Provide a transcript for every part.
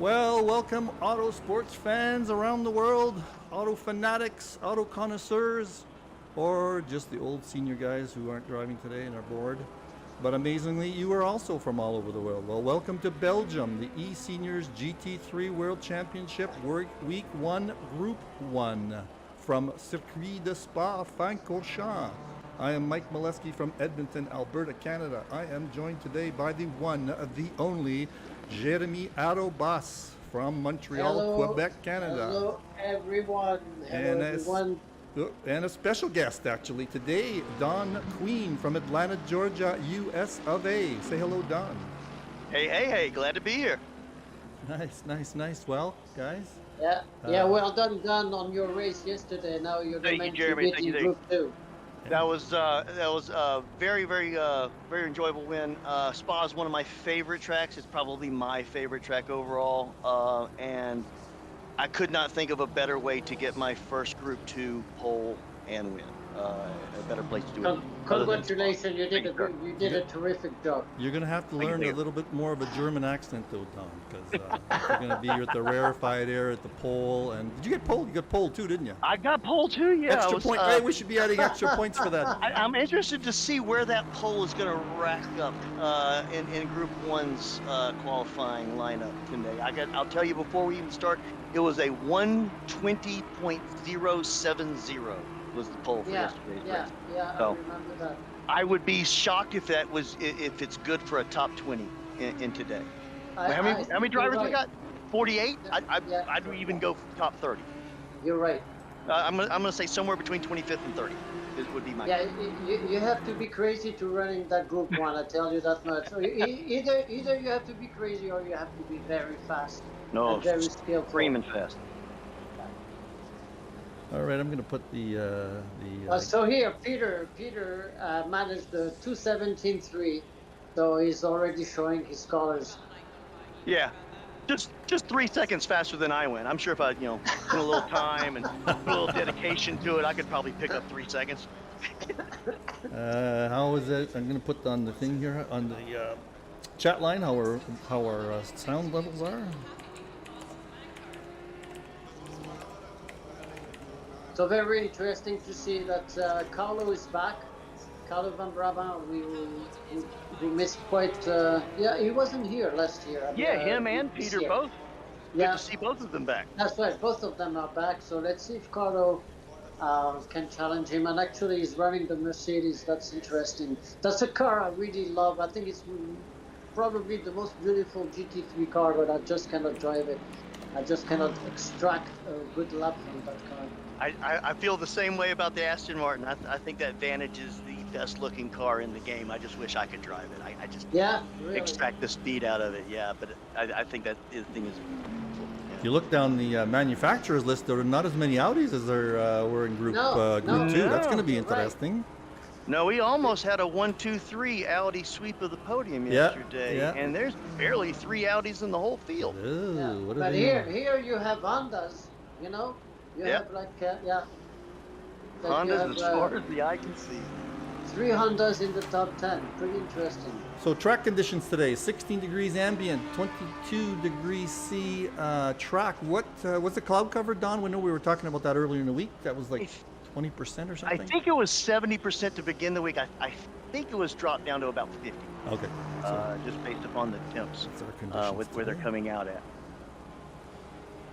Well, welcome auto sports fans around the world, auto fanatics, auto connoisseurs, or just the old senior guys who aren't driving today and are bored. But amazingly, you are also from all over the world. Well, welcome to Belgium, the eSeniors GT3 World Championship Week 1, Group 1 from Circuit de Spa, Francorchamps. I am Mike Molesky from Edmonton, Alberta, Canada. I am joined today by the one, the only, Jeremy Arobas from Montreal, Hello, Quebec, Canada. hello everyone. Hello everyone. And a special guest actually today, Don Queen from Atlanta, Georgia, US of A. Say hello, Don. Hey, glad to be here. Nice. Well, guys. Yeah, well done on your race yesterday. Now you're Thank you, meant to Jeremy. be Thank in you. group 2. That was a very enjoyable win. Spa is one of my favorite tracks. It's probably my favorite track overall, and I could not think of a better way to get my first Group 2 pole and win. A better place to do it. Congratulations, you did a terrific job. You're going to have to learn a little bit more of a German accent though, Don, because you're going to be with the rarefied air at the pole. And did you get pole? You got pole too, didn't you? I got pole too, yeah. Extra point. Hey, we should be adding extra points for that. I'm interested to see where that pole is going to rack up in Group 1's qualifying lineup today. I'll tell you before we even start, it was a 1:20.070 was the pole for yesterday's race. Yeah, So, I remember that. I would be shocked if it's good for a top 20 in today. How many drivers we got? 48? I'd even go top 30. You're right. I'm gonna say somewhere between 25th and 30. Would be my Yeah, you have to be crazy to run in that group 1. I tell you that much. So either you have to be crazy or you have to be very fast. No, and very skillful. screaming fast. All right, I'm going to put the so here, Peter managed the 2:17.3, so he's already showing his colors. Yeah, just 3 seconds faster than I went. I'm sure if I put a little time and put a little dedication to it, I could probably pick up 3 seconds. how is it? I'm going to put on the thing here on the chat line how our sound levels are. So very interesting to see that Carlo is back. Carlo van Brabant, we missed quite. He wasn't here last year. Him and Peter both. Good to see both of them back. That's right, both of them are back. So let's see if Carlo can challenge him. And actually, he's running the Mercedes. That's interesting. That's a car I really love. I think it's probably the most beautiful GT3 car, but I just cannot drive it. I just cannot extract a good lap from that car. I feel the same way about the Aston Martin. I think that Vantage is the best looking car in the game. I just wish I could drive it. I just really extract the speed out of it. Yeah, but I think that thing is beautiful. Yeah. If you look down the manufacturers list, there are not as many Audis as there were in Group 2. That's going to be interesting. Right. No, we almost had a 1-2-3 Audi sweep of the podium yesterday, and there's barely 3 Audis in the whole field. Ooh, But here you have Hondas, You have like Hondas as far as the eye can see. 3 Hondas in the top 10. Pretty interesting. So track conditions today: 16 degrees ambient, 22 degrees C track. What's the cloud cover, Don? We know we were talking about that earlier in the week. That was like 20% or something. I think it was 70% to begin the week. I think it was dropped down to about 50. Okay. Just based upon the temps where they're coming out at.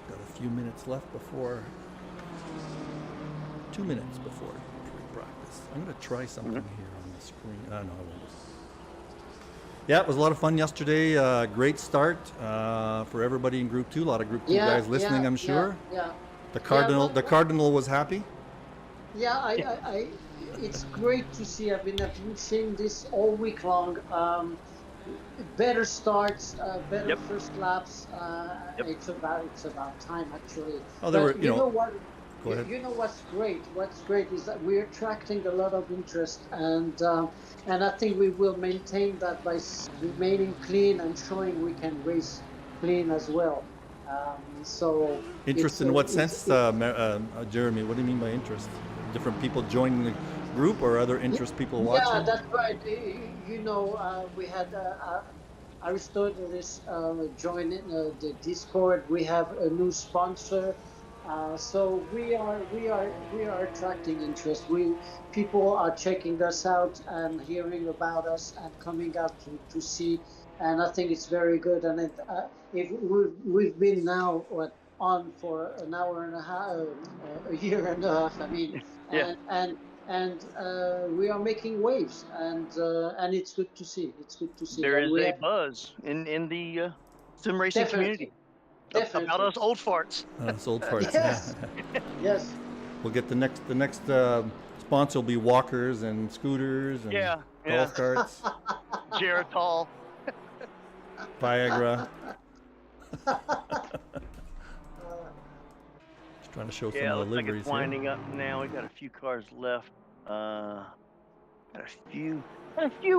Got a few minutes left before. 2 minutes before practice. I'm going to try something here on the screen. No, I won't. Yeah, it was a lot of fun yesterday. Great start for everybody in Group 2. A lot of Group 2 guys listening, I'm sure. Yeah. The Cardinal was happy. Yeah, it's great to see. I've been seeing this all week long. Better starts, better first laps. It's about time actually. Oh, there were, you know what? Go ahead. You know what's great? What's great is that we're attracting a lot of interest, and I think we will maintain that by remaining clean and showing we can race clean as well. So interest in what sense, Jeremy? What do you mean by interest? Different people joining the group, or other interest people watching? Yeah, that's right. We had Aristoteles joined the Discord. We have a new sponsor. So we are attracting interest. People are checking us out and hearing about us and coming out to see. And I think it's very good. And if we've been now on for an hour and a half, a year and a half. I mean, Yeah. and we are making waves, and it's good to see. It's good to see, There and is we a have buzz in the sim racing definitely, community about definitely, us old farts. It's old farts. yes, yes. We'll get the next sponsor will be walkers and scooters and Yeah, golf yeah. carts, Geritol. Viagra. Just trying to show some Yeah, of the looks like liveries it's here. winding up now. We got a few cars left. Got a few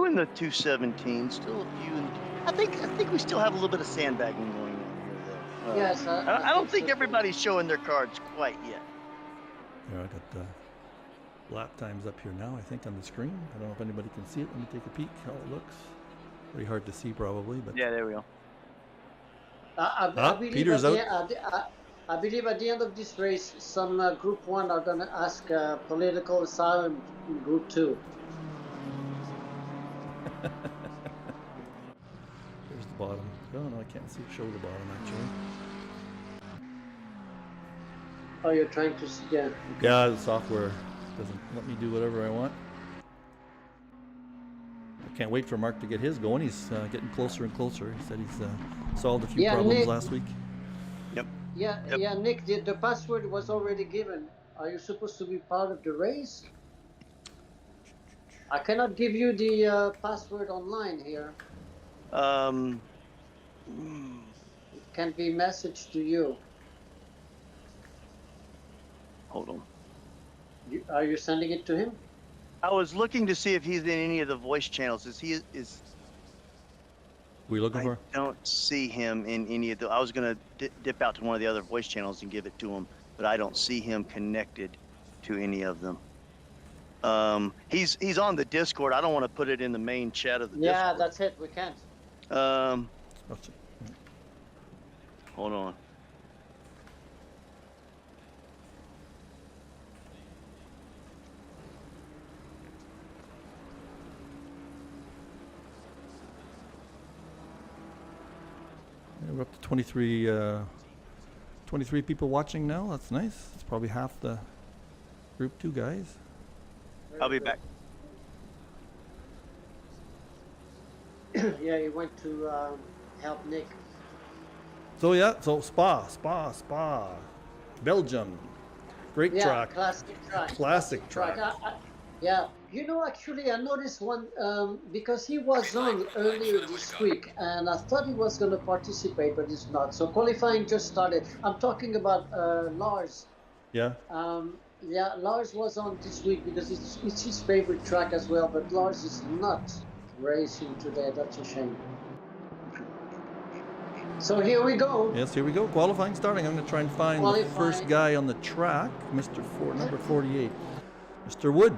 in the 217. Still a few in. I think we still have a little bit of sandbagging going on here, though. Yes, I I don't think think so too. everybody's showing their cards quite yet. Here, I got lap times up here now, I think, on the screen. I don't know if anybody can see it. Let me take a peek how it looks. Pretty hard to see probably, but Yeah, there we go. I believe Peter's at out. I believe at the end of this race, some Group 1 are going to ask political asylum in Group 2. There's the bottom. Oh no, I can't show the bottom actually. Oh, you're trying to see? Yeah. Yeah, the software doesn't let me do whatever I want. I can't wait for Mark to get his going. He's getting closer and closer. He said he's solved a few Yeah, problems Nick. last week. Yep. Yeah, Yep. yeah, Nick. The password was already given. Are you supposed to be part of the race? I cannot give you the password online here. It can be messaged to you. Hold on. Are you sending it to him? I was looking to see if he's in any of the voice channels. We looking I for? don't see him in any of the. I was gonna dip out to one of the other voice channels and give it to him, but I don't see him connected to any of them. He's on the Discord. I don't want to put it in the main chat of the Yeah, Discord. that's it. We can't. Hold on. Yeah, we're up to 23 people watching now. That's nice. It's probably half the Group 2 guys. I'll be back. Yeah, he went to help Nick. So yeah, so Spa, Belgium, great Yeah, track. classic track. track. Yeah, actually, I noticed one because he was on earlier this week, and I thought he was going to participate, but he's not. So qualifying just started. I'm talking about Lars. Yeah. Yeah, Lars was on this week because it's his favorite track as well. But Lars is not racing today. That's a shame. So here we go. Yes, here we go. Qualifying starting. I'm going to try and find the first guy on the track, number 48, Mr. Wood.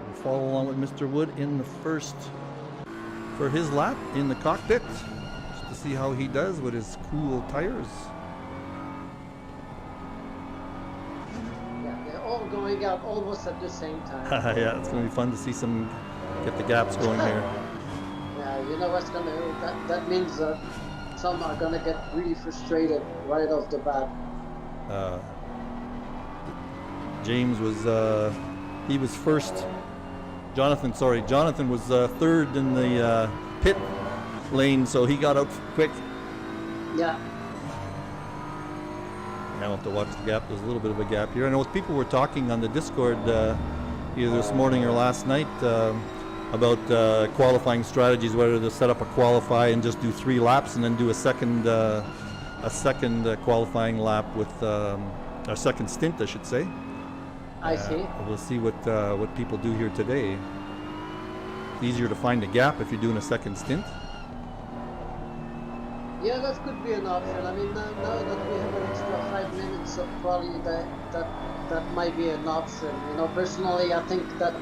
We'll follow along with Mr. Wood in the first for his lap in the cockpit, just to see how he does with his cool tires. Yeah, they're all going out almost at the same time. Yeah, it's going to be fun to see get the gaps going here. Yeah, you know what's going to that means that some are going to get really frustrated right off the bat. James was he was first. Jonathan was third in the pit lane, so he got out quick. Yeah. Now I'll have to watch the gap. There's a little bit of a gap here. I know people were talking on the Discord either this morning or last night about qualifying strategies, whether to set up a qualify and just do 3 laps and then do a second qualifying lap with a second stint, I should say. I see. We'll see what people do here today. It's easier to find a gap if you're doing a second stint. Yeah, that could be an option. I mean, now that we have an extra 5 minutes, so probably that might be an option. You know, personally, I think that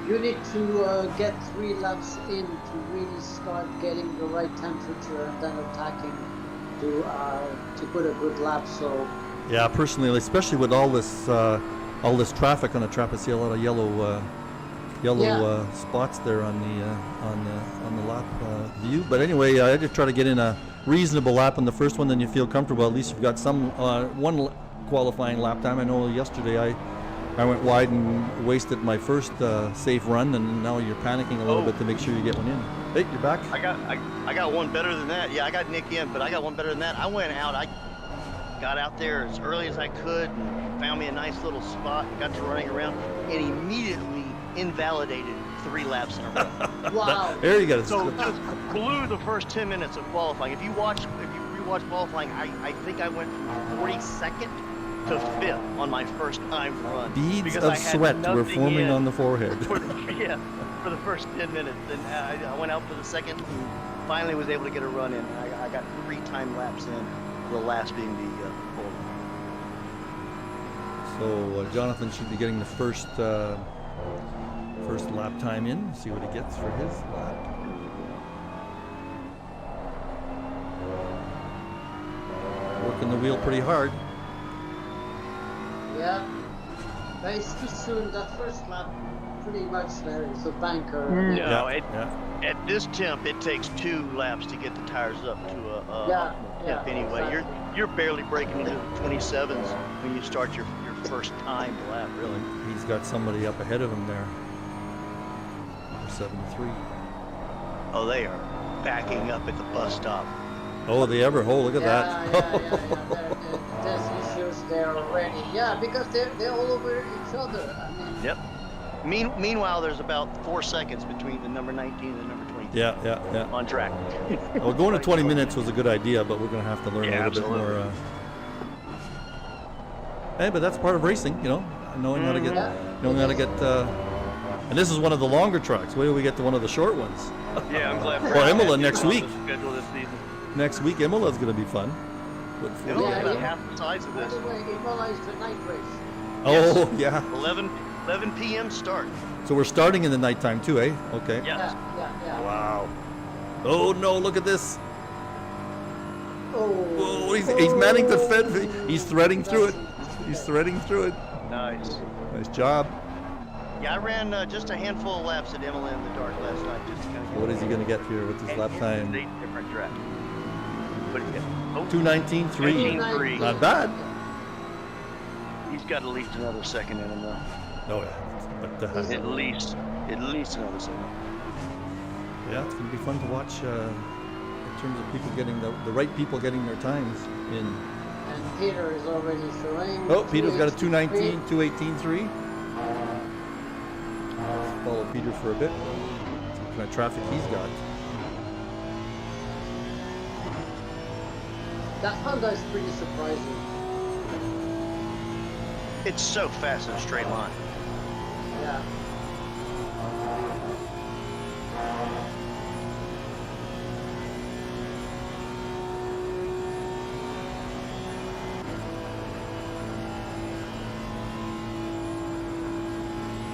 You need to get 3 laps in to really start getting the right temperature and then attacking to put a good lap. So Yeah, personally, especially with all this traffic on the track, I see a lot of yellow Yeah. spots there on the lap view. But anyway, I just try to get in a reasonable lap on the first one, then you feel comfortable. At least you've got some qualifying lap time. I know yesterday I went wide and wasted my first safe run, and now you're panicking a little bit to make sure you get one in. Hey, you're back. I got one better than that. Yeah, I got Nick in, but I got one better than that. I went out. I got out there as early as I could and found me a nice little spot and got to running around and immediately invalidated 3 laps in a row. wow. There you go. So just blew the first 10 minutes of qualifying. If you rewatch qualifying, I think I went from 42nd to 5th on my first time run. Beads because of I had sweat were nothing forming in on the forehead. for the first 10 minutes. And I went out for the second and finally was able to get a run in. I got 3 time laps in, the last being the pole. So Jonathan should be getting the first lap time in. See what he gets for his lap. Working the wheel pretty hard. Yeah. But it's too soon. That first lap, pretty much there is a banker. No, Yeah. at this temp, it takes 2 laps to get the tires up to a Yeah, optimal yeah, temp anyway. exactly. You're barely breaking into the 27s when you start your first time lap, really. He's got somebody up ahead of him there. 73. Oh, they are backing up at the bus stop. Oh, they ever? Oh, look at Yeah. that. There's issues there already. Yeah, because they're all over each other. I mean, Yep. Meanwhile, there's about 4 seconds between the number 19 and the number 22 Yeah. on track. Well, going to 20 minutes was a good idea, but we're going to have to learn a little bit more. Hey, but that's part of racing, knowing how to get, and this is one of the longer tracks. Wait till we get to one of the short ones. Yeah, I'm glad. Well, Imola next week. Schedule this season. Next week, Imola's going to be fun. Imola's Yeah, about yeah. half the size of by this. the way, Imola is the night race. Oh, yeah. 11 p.m. start. So we're starting in the nighttime too, eh? Okay. Yes. Yeah. Wow. Oh no! Look at this. Oh. Whoa! He's manning to fend. He's threading through it. He's threading through it. Nice. Nice job. Yeah, I ran just a handful of laps at Imola in the dark last night just to kind of. What is he going to get here with this lap time? 8 different tracks. What did he get? Oh, 2:19.3. 19.3. Not bad. He's got at least another second in him though. Oh yeah. But At least another second. yeah, it's going to be fun to watch in terms of people getting the right people getting their times in. And Peter is already showing. Oh, Peter's got a 2:19, 2:18. 2:18.3. Let's follow Peter for a bit. See what kind of traffic he's got. That Honda is pretty surprising. It's so fast in a straight line. Yeah.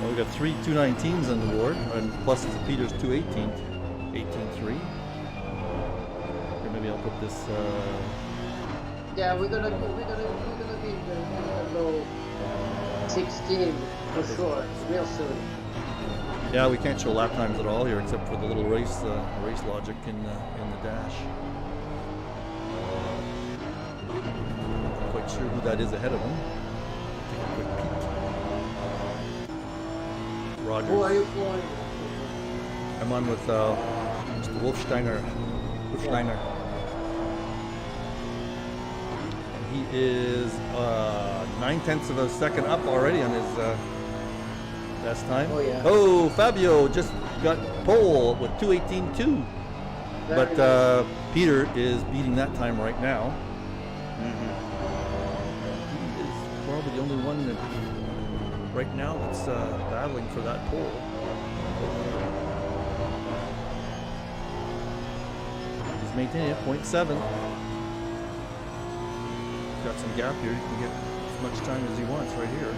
Well, we got 3 2:19s on the board, and plus Peter's 2:18, 18.3. Here, maybe I'll put this. Yeah, we're gonna be in the low 16 for sure, real soon. Yeah, we can't show lap times at all here, except for the little race logic in the dash. Not quite sure who that is ahead of him. Take a quick peek. Rogers. Who are you flying? I'm on with Mr. Wolfsteiner. And he is 9/10 of a second up already on his best time. Oh, yeah. Oh, Fabio just got pole with 2:18.2. But Very nice. Peter is beating that time right now. Mm-hmm. He is probably the only one that right now that's battling for that pole. He's maintaining it, 0.7. Got some gap here. He can get as much time as he wants right here.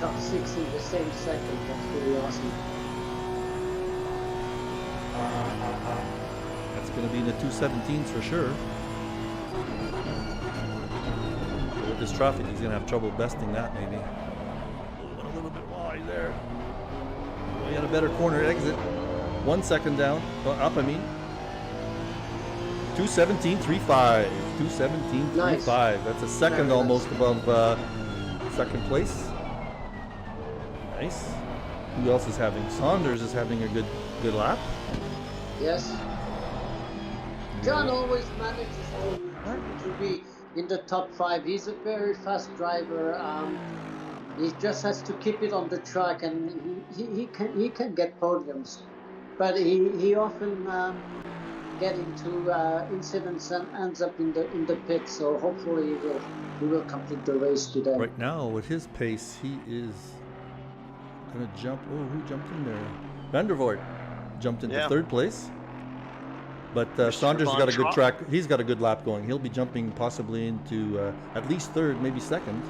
top 6 in the same second. That's pretty awesome. That's going to be in the 217s for sure. With this traffic, he's going to have trouble besting that maybe. Went a little bit wide there. He had a better corner exit. 1 second down. Up, I mean. 217.35. 217.35. Nice. That's a second Very almost above second place. Nice. Who else is having? Saunders is having a good lap. Yes. John always manages to be in the top 5. He's a very fast driver. He just has to keep it on the track, and he can get podiums, but he often get into incidents and ends up in the pit. So hopefully he will complete the race today. Right now, with his pace, he is gonna jump. Oh, who jumped in there? Vandervoort jumped into third place. But Saunders has got a good track. He's got a good lap going. He'll be jumping possibly into at least third, maybe second.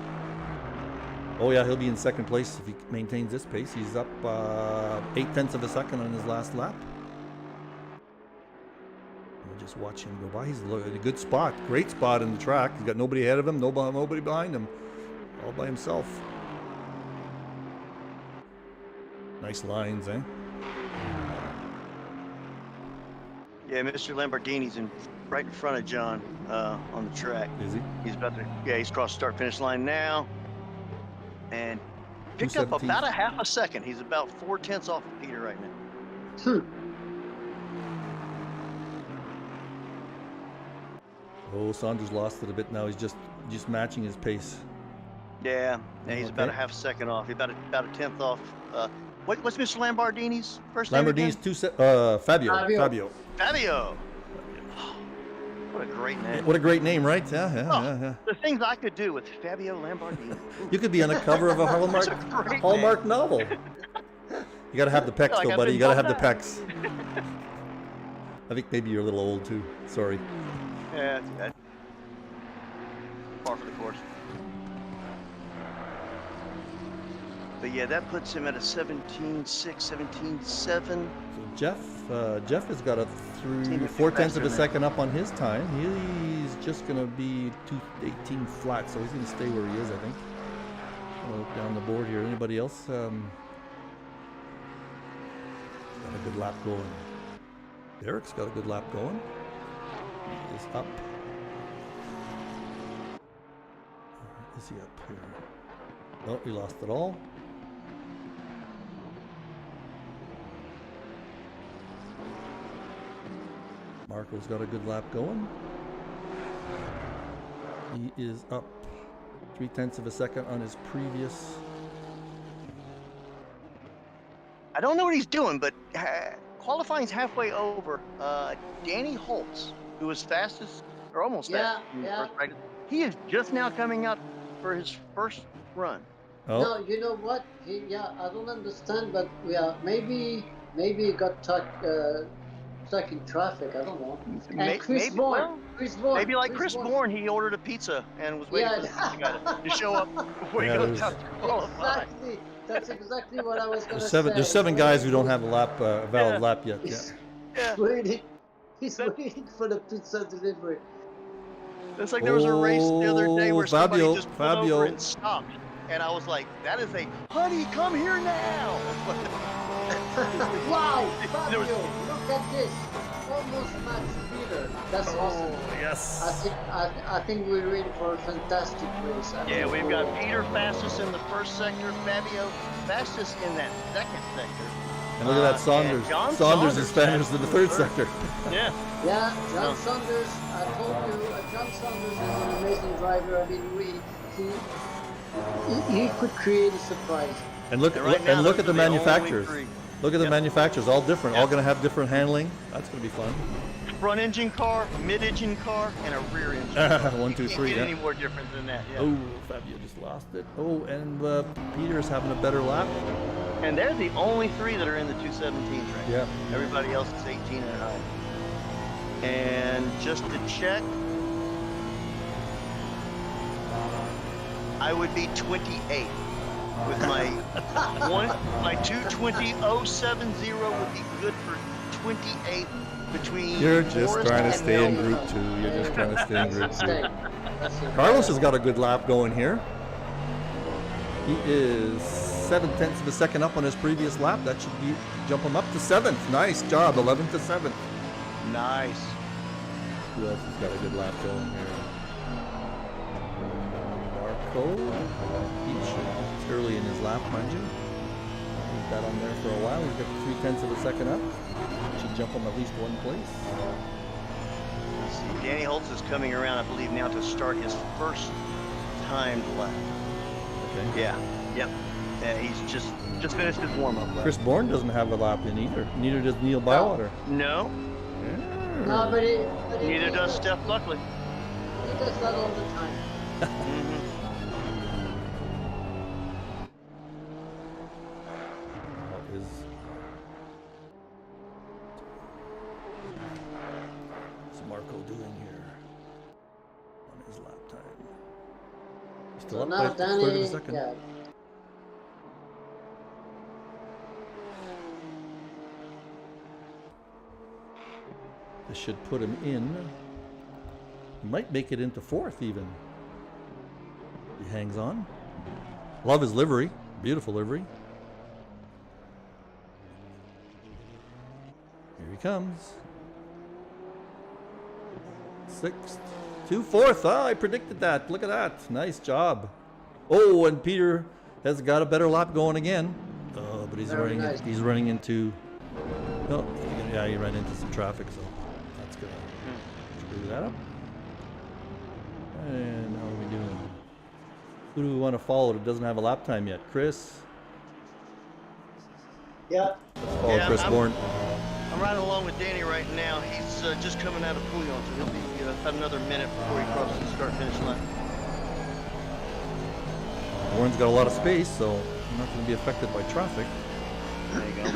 Oh yeah, he'll be in second place if he maintains this pace. He's up 0.8 of a second on his last lap. We'll just watch him go by. He's in a good spot, great spot in the track. He's got nobody ahead of him, nobody behind him, all by himself. Nice lines, eh? Yeah, Mr. Lamborghini's right in front of John on the track. Is he? He's about to. Yeah, he's crossed the start-finish line now, and picked up about a half a second. He's about 4/10 off of Peter right now. Oh, Saunders lost it a bit now. He's just matching his pace. Yeah, he's about a half a second off. He's about a 10th off. What's Mr. Lamborghini's first name? Lamborghini's Fabio. Fabio. What a great name. What a great name, right? Yeah. The things I could do with Fabio Lamborghini. You could be on the cover of a Hallmark novel. You got to have the pecs, though, buddy. You got to have the pecs. I think maybe you're a little old, too. Sorry. Yeah, that's bad. Par for the course. But yeah, that puts him at a 17.6, 17.7. So Jeff has got a 4/10 of a second up on his time. He's just going to be 2:18 flat, so he's going to stay where he is, I think. I'll look down the board here. Anybody else? Got a good lap going. Derek's got a good lap going. He is up. Is he up here? Oh, he lost it all. Marco's got a good lap going. He is up 0.3 of a second on his previous. I don't know what he's doing, but qualifying's halfway over. Danny Holtz, who was fastest, or almost fastest in the first practice, he is just now coming out for his first run. Oh. No, you know what? I don't understand, but maybe he got stuck in traffic. I don't know. And Chris Bourne. Maybe like Chris Bourne, he ordered a pizza and was waiting for the pizza guy to show up before he goes out to qualify. Exactly. That's exactly what I was going to say. say. There's 7 guys who don't have a valid lap yet. He's waiting for the pizza delivery. It's like there was a race the other day where somebody just pulled Fabio. over and stopped. And I was like, that is a, honey, come here now. Wow, Fabio, look at this. Almost matched Peter. That's awesome. Yes. I think we're in for a fantastic race. Yeah, we've got Peter fastest in the first sector, Fabio fastest in that second sector. And look at that Saunders. Saunders is fastest in the third sector. Yeah. Yeah, John Saunders, I told you, John Saunders is an amazing driver. I mean, he could create a surprise. And look at the manufacturers. Look at the manufacturers, all different, all going to have different handling. That's going to be fun. Front engine car, mid engine car, and a rear engine car. 1, 2, 3. Can't get any more different than that. Yeah. Oh, Fabio just lost it. Oh, and Peter's having a better lap. And they're the only 3 that are in the 217s right now. Yeah. Everybody else is 18 and higher. And just to check, I would be 28. with my 220.070 would be good for 28 between. You're just Forest trying to and stay in Melville. Group 2. You're just trying to stay in Group 2. That's it. Carlos has got a good lap going here. He is 7/10 of a second up on his previous lap. That should be jump him up to 7th. Nice job, 11th to 7th. Nice. Who else has got a good lap going here? Marco. It's early in his lap, mind you. He's got on there for a while. He's got 3/10 of a second up. Should jump him at least one place. Let's see. Danny Holtz is coming around, I believe, now to start his first timed lap. Okay. Yeah. Yep. Yeah, he's just finished his warm-up lap. Chris Bourne doesn't have a lap in either. Neither does Neil Bywater. No. No, but Neither does Steph Buckley. He does that all the time. Mm-hmm. What's Marco doing here on his lap time? He's still So up now by a third of a Danny, second. yeah. This should put him in. He might make it into 4th even. He hangs on. Love his livery. Beautiful livery. Here he comes. 6th to 4th. Ah, I predicted that. Look at that. Nice job. Oh, and Peter has got a better lap going again. Oh, but he's Very running. nice. He's running into. Oh, yeah, he ran into some traffic, so that's gonna screw that up. And how are we doing? Who do we want to follow that doesn't have a lap time yet? Chris. Yeah. Let's follow Yeah, Chris Bourne. I'm riding along with Danny right now. He's just coming out of Pouillon, so he'll be about another minute before he crosses the start-finish line. Bourne's got a lot of space, so I'm not going to be affected by traffic. There you go.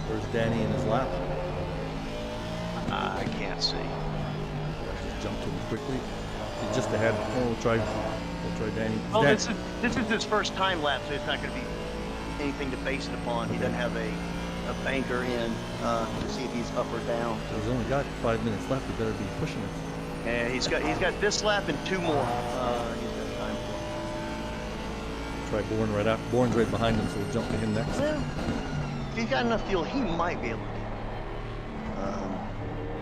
Where's Danny in his lap? I can't see. Just jumped him quickly. He's just ahead. Oh, we'll try Danny. Oh, Dan- this is his first time lap, so it's not going to be anything to base it upon. He doesn't have a banker in to see if he's up or down. He's only got 5 minutes left. He better be pushing it. And he's got this lap and 2 more. He's got time for. Try Bourne right after. Bourne's right behind him, so we'll jump to him next. Well, if he's got enough fuel, he might be able to get.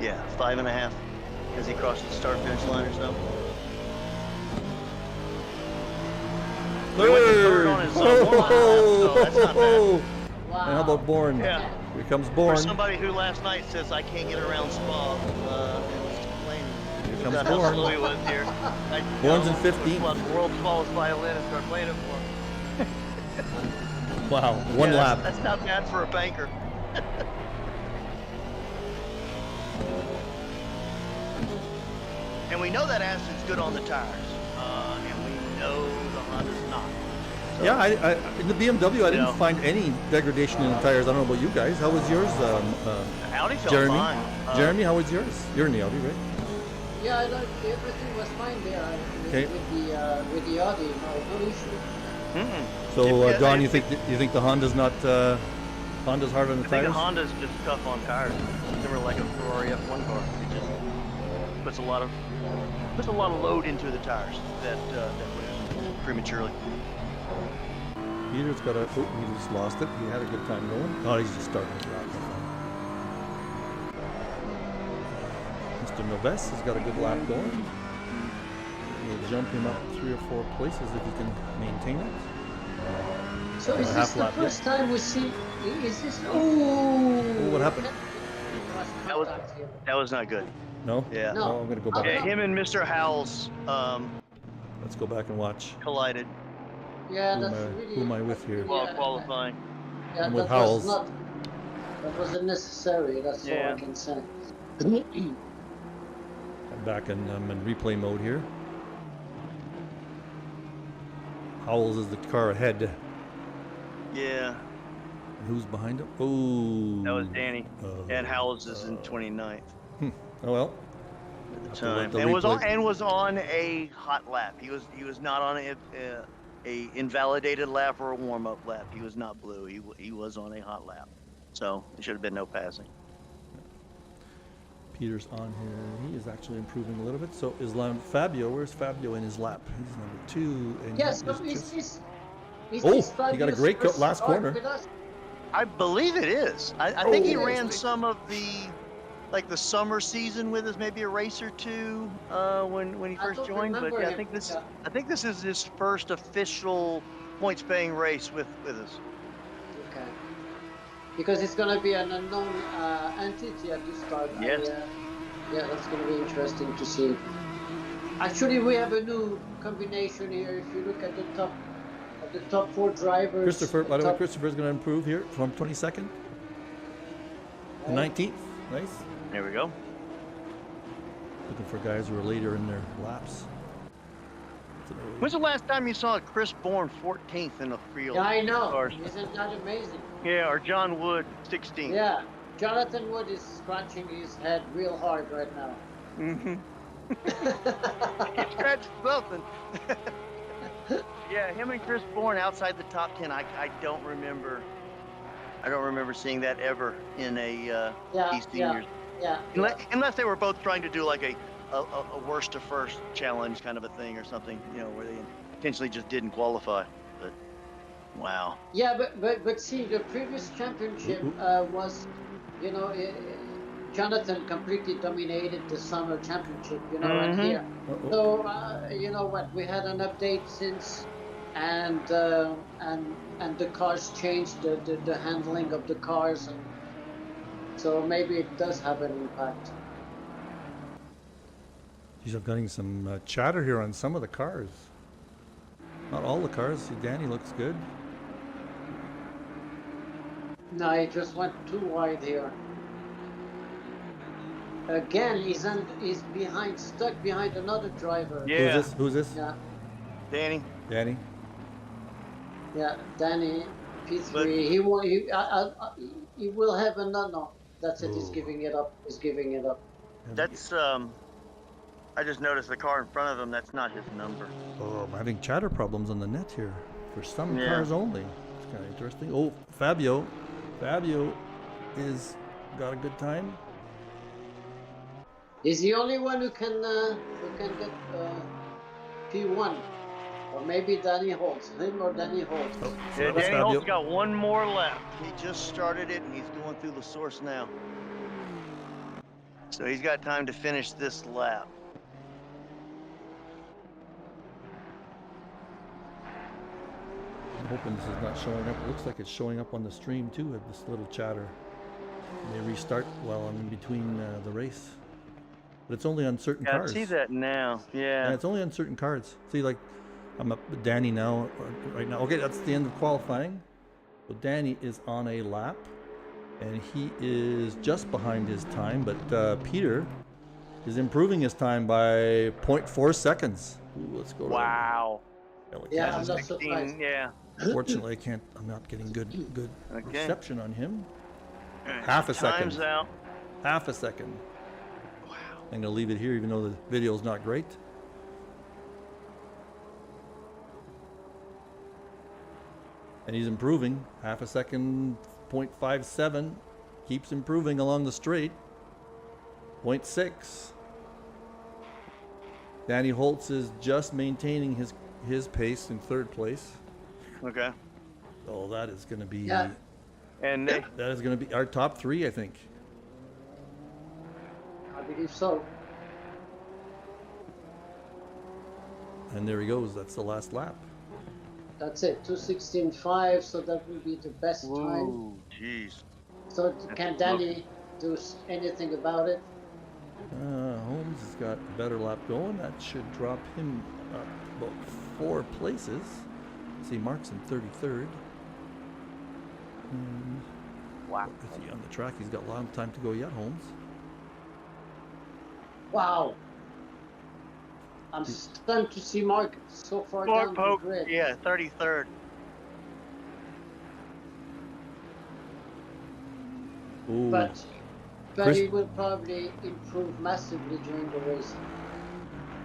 Yeah, 5.5 as he crosses the start-finish line or so. He went to third on his warm-up lap, so that's not bad. Wow. And how about Bourne? Yeah. Here comes For Bourne. somebody who last night says I can't get around Spa, and was complaining Here comes about how Bourne. slow he was here. Bourne's in 15th. Well, the world's smallest violin and start playing it for him. Wow, one Yeah, lap. That's not bad for a banker. And we know that Aston's good on the tires, and we know the Honda's not. So, Yeah, I in the BMW, I didn't know. find any degradation in the tires. I don't know about you guys. How was yours, Audi felt Jeremy? fine. Jeremy, how was yours? You're in the Audi, right? Yeah, everything was fine there. Okay. With the Audi, no issue. Mm-mm. So, Yeah, Don, it- you think the Honda's not Honda's hard on the I think tires? the Honda's just tough on tires. They were like a Ferrari F1 car. It just puts a lot of load into the tires that wears prematurely. Peter's got a. Oh, he just lost it. He had a good time going. Oh, he's just starting his lap. Mr. Noves has got a good lap going. We'll jump him up 3 or 4 places if he can maintain it. So is half this the lap, yeah. first time we see? Is this? Oh, what happened? That was not good. No? Yeah. No. Oh, I'm going to go back. Yeah, him and Mr. Howells Let's go back and watch. collided Yeah, Who am that's I- really. who am I with here? while Yeah. qualifying. Yeah, I'm with that Howells. was not. That wasn't necessary. That's all Yeah. I can say. I'm back in, I'm in replay mode here. Howells is the car ahead. Yeah, Who's behind him? Oh. that was Danny. Oh. And Howells is in 29th. Oh well. at the Have to look time, the and replay. was on a hot lap. He was not on a invalidated lap or a warm up lap. He was not blue. He was on a hot lap, so it should have been no passing. Peter's on here. He is actually improving a little bit. So is Fabio. Where's Fabio in his lap? He's number 2, and Yes, he is but just. is He got a Fabio's great first last start corner. with us? I believe it is. I think he Oh, ran yes. some of the like the summer season with us, maybe a race or two when he I first don't joined. But remember yeah, him. Yeah. I think this is his first official points paying race with us. Okay. Because it's going to be an unknown entity at the start. Yes. Yeah, that's going to be interesting to see. Actually, we have a new combination here. If you look at the top 4 drivers, Christopher, by the way, top, Christopher's going to improve here from 22nd to 19th. Nice. There we go. Looking for guys who are later in their laps. When's the last time you saw Chris Bourne 14th in the field? yeah, I know. Or, Isn't that amazing? yeah, or John Wood 16th. Yeah, Jonathan Wood is scratching his head real hard right now. Mm-hmm. He scratched something. Yeah, him and Chris Bourne outside the top 10. I don't remember. I don't remember seeing that ever in a eSeniors. Yeah. Unless they were both trying to do like a worst to first challenge kind of a thing or something, where they intentionally just didn't qualify. But wow. Yeah, but see, the previous championship was, Jonathan completely dominated the summer championship, and here. So you know what? We had an update since, and the cars changed the handling of the cars, and so maybe it does have an impact. Geez, I'm getting some chatter here on some of the cars. Not all the cars. See, Danny looks good. No, he just went too wide here. Again, he's stuck behind another driver. Yeah. Who's this? Yeah. Danny. Danny. Yeah, Danny, P3. But he will have a no. That's it. He's giving it up. That's I just noticed the car in front of him. That's not his number. Oh, I'm having chatter problems on the net here. For some cars only. It's kind of interesting. Oh, Fabio. Fabio is got a good time. He's the only one who can get P1, or maybe Danny Holtz. Him or Danny Holtz. Oh, so Yeah, that was Danny Fabio. Holt's got one more left. He just started it, and he's going through the source now. So he's got time to finish this lap. I'm hoping this is not showing up. It looks like it's showing up on the stream too, with this little chatter. May restart while I'm in between the race. But it's only on certain cars. I see that now. Yeah. It's only on certain cars. See, like, I'm up with Danny now, right now. Okay, that's the end of qualifying. So Danny is on a lap, and he is just behind his time, but Peter is improving his time by 0.4 seconds. Ooh, let's go. Wow. Yeah, I'm not surprised. Yeah. Unfortunately, I'm not getting good reception on him. Right. Half a second. Time's out. Half a second. Wow. I'm gonna leave it here, even though the video's not great. And he's improving. Half a second, 0.57. Keeps improving along the straight. 0.6. Danny Holtz is just maintaining his pace in third place. Okay. So that is going to be And that is going to be our top 3, I think. I believe so. And there he goes. That's the last lap. That's it. 2:16.5. So that will be the best time. Ooh, jeez. So can Danny do anything about it? Holmes has got a better lap going. That should drop him up about 4 places. See, Mark's in 33rd. And Wow. is he on the track? He's got a long time to go yet, Holmes. Wow. I'm stunned to see Mark so far down the grid. Yeah, 33rd. Ooh. But but Chris- he will probably improve massively during the race.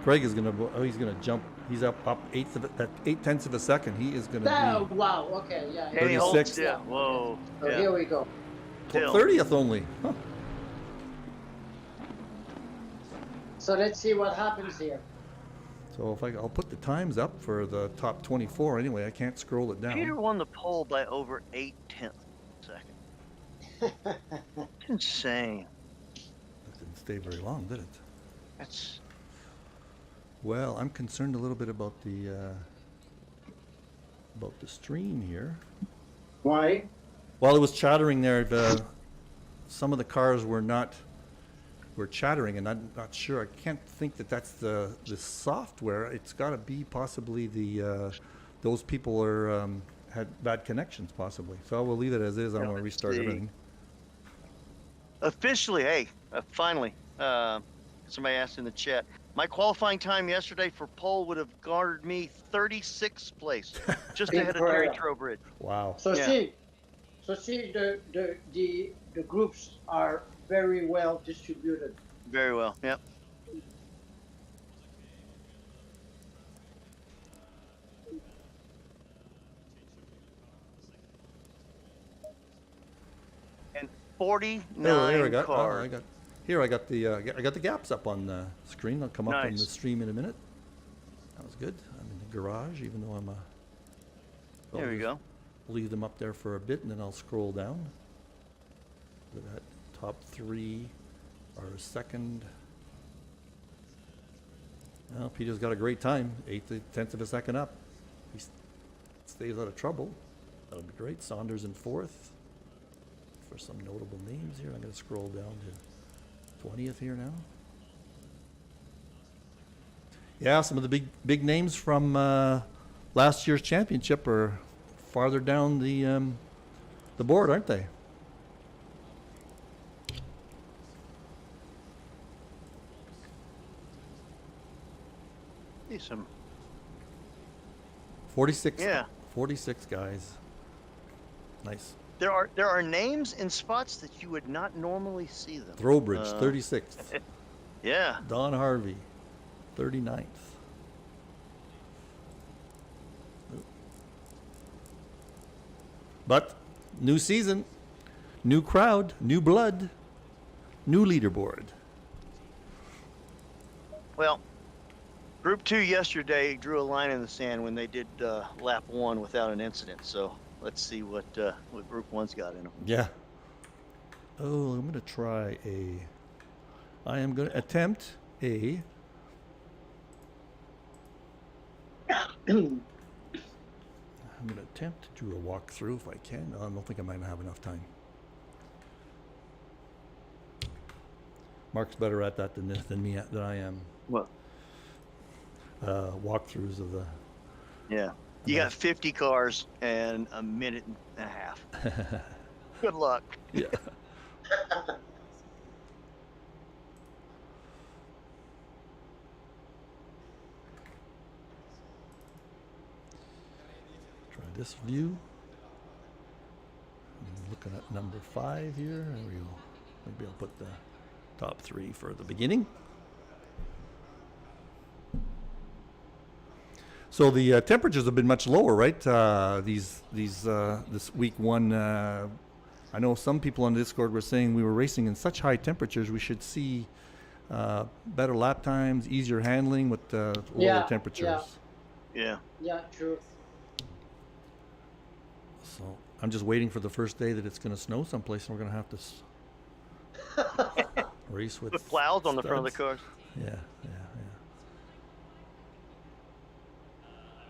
Craig is gonna. Oh, he's gonna jump. He's up 8/10 of a second. He is gonna Oh, be wow. Okay. Yeah. And he 36. holds, yeah. Whoa. So Yeah. here we go. Still. 30th only. Huh. So let's see what happens here. So if I'll put the times up for the top 24 anyway. I can't scroll it down. Peter won the pole by over 8/10 second. It's insane. That didn't stay very long, did it? That's Well, I'm concerned a little bit about the stream here. Why? While it was chattering there, some of the cars were chattering, and I'm not sure. I can't think that that's the software. It's got to be possibly those people had bad connections, possibly. So we'll leave it as is. I don't want to restart see. everything. officially, hey, finally, somebody asked in the chat. My qualifying time yesterday for pole would have garnered me 36th place, just ahead of Terry Trowbridge. Wow. So Yeah. see, the groups are very well distributed. Very well. Yep. And 49 Here I got. cars. I got the gaps up on the screen. I'll come up on the Nice. stream in a minute. That was good. I'm in the garage, even though I'm There we go. leave them up there for a bit, and then I'll scroll down. Look at that. Top three are second. Well, Peter's got a great time. 8/10 of a second up. He stays out of trouble. That'll be great. Saunders in fourth. For some notable names here, I'm going to scroll down to 20th here now. Yeah, some of the big names from last year's championship are farther down the board, aren't they? See some. 46. Yeah. 46 guys. Nice. There are names in spots that you would not normally see them. Throwbridge, 36th. Yeah. Don Harvey, 39th. But new season, new crowd, new blood, new leaderboard. Well, Group 2 yesterday drew a line in the sand when they did lap 1 without an incident. So let's see what Group 1's got in them. Yeah. Oh, I'm going to try I am going to attempt a. I'm going to attempt to do a walkthrough if I can. I don't think I might have enough time. Mark's better at that than I am. What? Walkthroughs of the. Yeah. You got 50 cars and a minute and a half. Good luck. Yeah. Try this view. I'm looking at number 5 here. There we go. Maybe I'll put the top 3 for the beginning. So the temperatures have been much lower, right? This week one. I know some people on Discord were saying we were racing in such high temperatures we should see better lap times, easier handling with lower temperatures. Yeah. Yeah, true. So I'm just waiting for the first day that it's going to snow someplace, and we're going to have to race with Put plows on the front of the studs. cars. Yeah.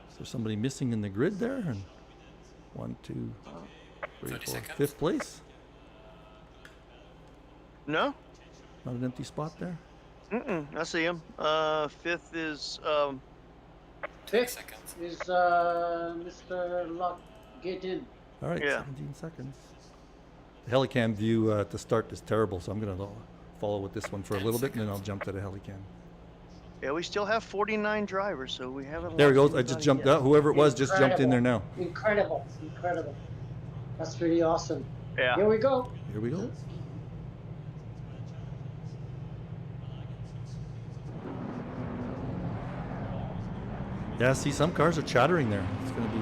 Is there somebody missing in the grid there? And 1, 2, 3, 4, seconds. 5th place. No? Not an empty spot there. I see him. 5th is 5th seconds. is Mr. Lock. Get in. All right, Yeah. 17 seconds. The helicam view to start is terrible, so I'm going to follow with this one for a 10 little bit, and then I'll seconds. jump to the helicam. yeah. We still have 49 drivers, so we haven't. There he lost goes. I just anybody jumped yet. out. Whoever it was just jumped in there now. Incredible. That's really awesome. Yeah. Here we go. Here we go. Yeah, see, some cars are chattering there. It's going to be,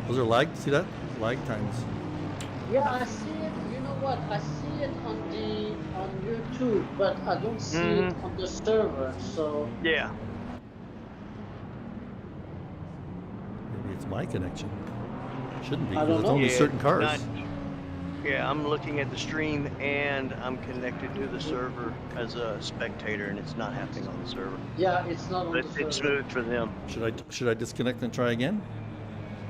those are lag, see that? Lag times. Yeah, I see it. You know what? I see it on YouTube, but I don't see it on the server. So Yeah. Maybe it's my connection. Shouldn't be, I because don't it's know. only Yeah, certain cars. Yeah, I'm looking at the stream and I'm connected to the server as a spectator, and it's not happening on the server. Yeah, it's not on But the it's server. smooth for them. Should I disconnect and try again?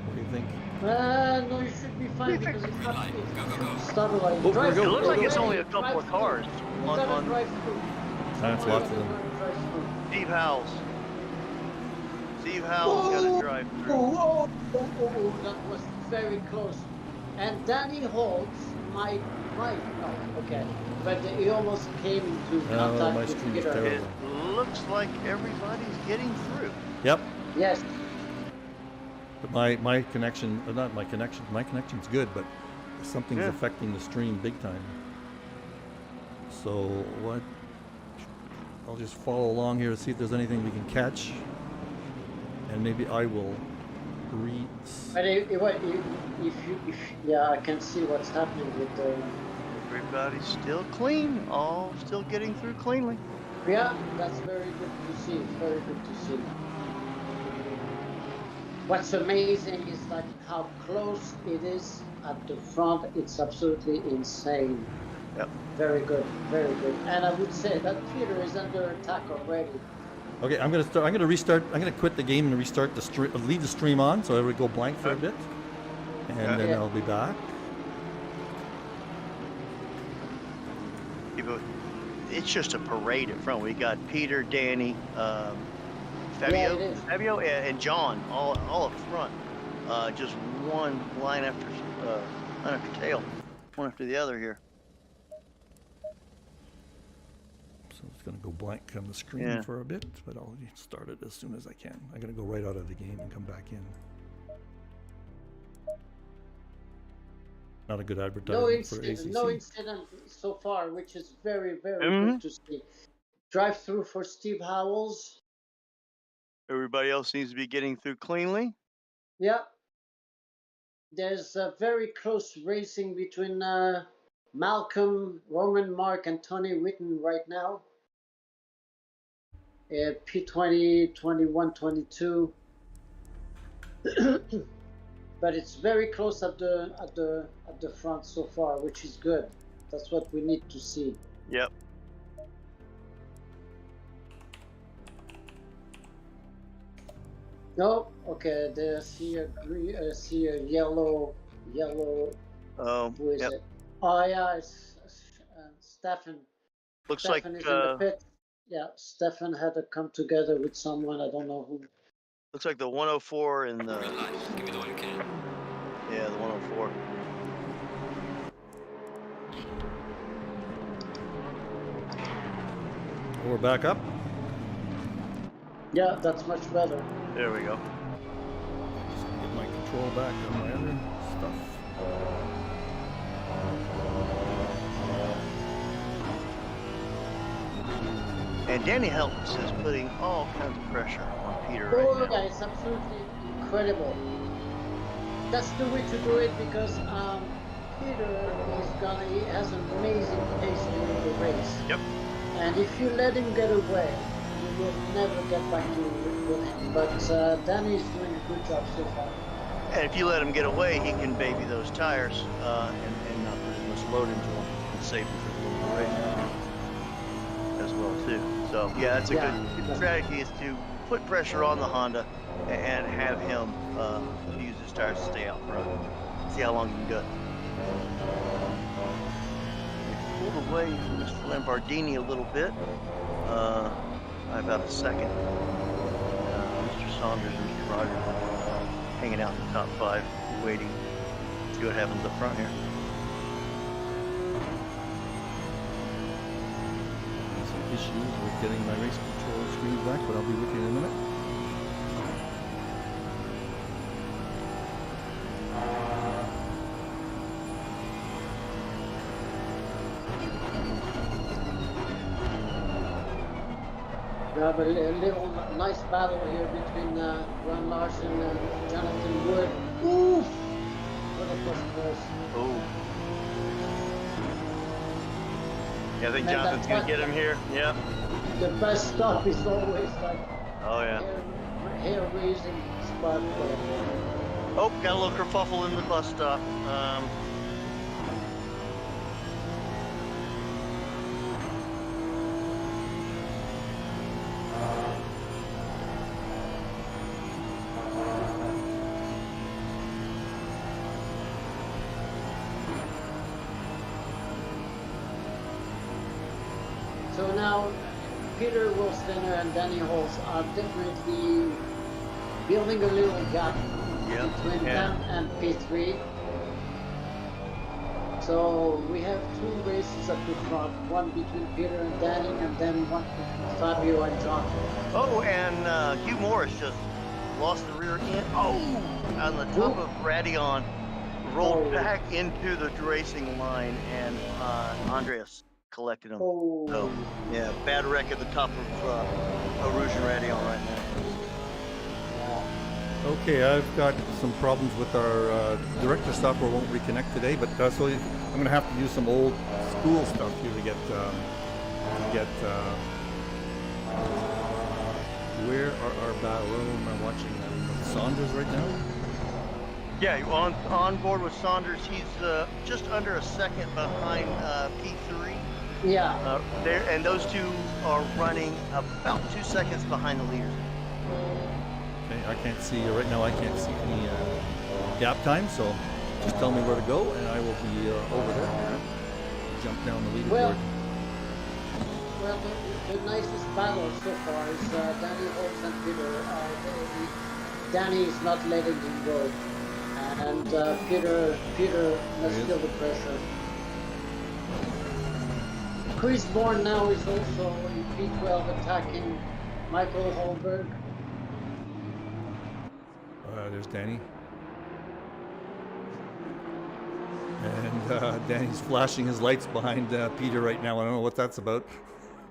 What do you think? No, you should be fine because it's not. It should be stabilized. Oh, Drive we It go. through looks like it's already. only a couple Drive of through. cars You on gotta drive through. That's Someone lots of is them. gonna drive through. Steve Howell's. Steve Howell's got to drive through. Oh, that was very close. And Danny Holtz might. Oh, okay. But he almost came into Oh, my contact with stream is Peter. terrible. It looks like everybody's getting through. Yep. Yes. But my connection, not my connection, my connection's good, but something's Yeah. affecting the stream big time. So what? I'll just follow along here to see if there's anything we can catch, and maybe I will read. But yeah, I can see what's happening with the. Everybody's still clean, all still getting through cleanly. Yeah, that's very good to see. Very good to see. What's amazing is like how close it is at the front. It's absolutely insane. Yep. Very good, very good. And I would say that Peter is under attack already. Okay, I'm gonna restart. I'm gonna quit the game and restart the stream. Leave the stream on, so I would go blank for a bit, and then Yeah. I'll be back. It's just a parade in front. We got Peter, Danny, Yeah, Fabio, it is. Fabio, and John all up front. Just one line after tail, one after the other here. So it's gonna go blank on the screen Yeah. for a bit, but I'll start it as soon as I can. I'm gonna go right out of the game and come back in. Not a good advertisement for ACC. No incident so far, which is very, very Mhm. good to see. Drive through for Steve Howells. Everybody else seems to be getting through cleanly. Yeah. There's a very close racing between Malcolm, Roman Mark, and Tony Whitten right now. P20, 21, 22. But it's very close at the front so far, which is good. That's what we need to see. Yep. No, okay. There, see a green, see a yellow. Oh, Who is yep. it? Oh yeah, it's Stefan. Looks Stefan like is in the pit. Yeah, Stefan had to come together with someone. I don't know who. looks like the 104 and the Give me the one you can. yeah, the 104. We're back up. Yeah, that's much better. There we go. Just gonna get my control back on my other stuff. And Danny Helms is putting all kinds of pressure on Peter Oh right now. yeah, it's absolutely incredible. That's the way to do it because Peter he has an amazing pace during the race. Yep. And if you let him get away, you will never get back to with him. But Danny is doing a good job so far. And if you let him get away, he can baby those tires and not put as much load into them and save them for the little race as well too. So yeah, that's a good strategy is to put pressure on the Honda and have him use his tires to stay out front. See how long he can go. Pulled away from Mr. Lombardini a little bit. By about a second. Mr. Saunders and Mr. Rogers hanging out in the top 5, waiting. See what happens up front here. Some issues with getting my race control screens back, but I'll be with you in a minute. We have a little nice battle here between Ron Larson and Jonathan Wood. Oof! What a first place. Oh. Yeah, I think Man, Jonathan's going to get him here. Yeah. The best stuff is always like Oh, yeah. hair-raising spot. Oh, got a little kerfuffle in the bus stop. So now Peter Wilsteiner and Danny Holtz are definitely building a little gap between them and P3. So we have two races at the front, one between Peter and Danny, and then one between Fabio and John. Oh, and Hugh Morris just lost the rear end. Oh, on the top of Radion, rolled back into the racing line, and Andreas collected him. Oh. So, yeah, bad wreck at the top of Rouge and Radion right now. Okay, I've got some problems with our director software won't reconnect today, but so I'm going to have to use some old school stuff here to get where are our battle? Where am I watching Saunders right now? Yeah, on board with Saunders. He's just under a second behind P3. Yeah. There, and those two are running about 2 seconds behind the leaders. Okay, I can't see right now. I can't see any gap time, so just tell me where to go, and I will be over there. Jump down the leaderboard. Well, the nicest battle so far is Danny Holtz and Peter. Danny is not letting him go, and Peter must feel the pressure. Chris Bourne now is also in P12 attacking Michael Holberg. There's Danny. And Danny's flashing his lights behind Peter right now. I don't know what that's about.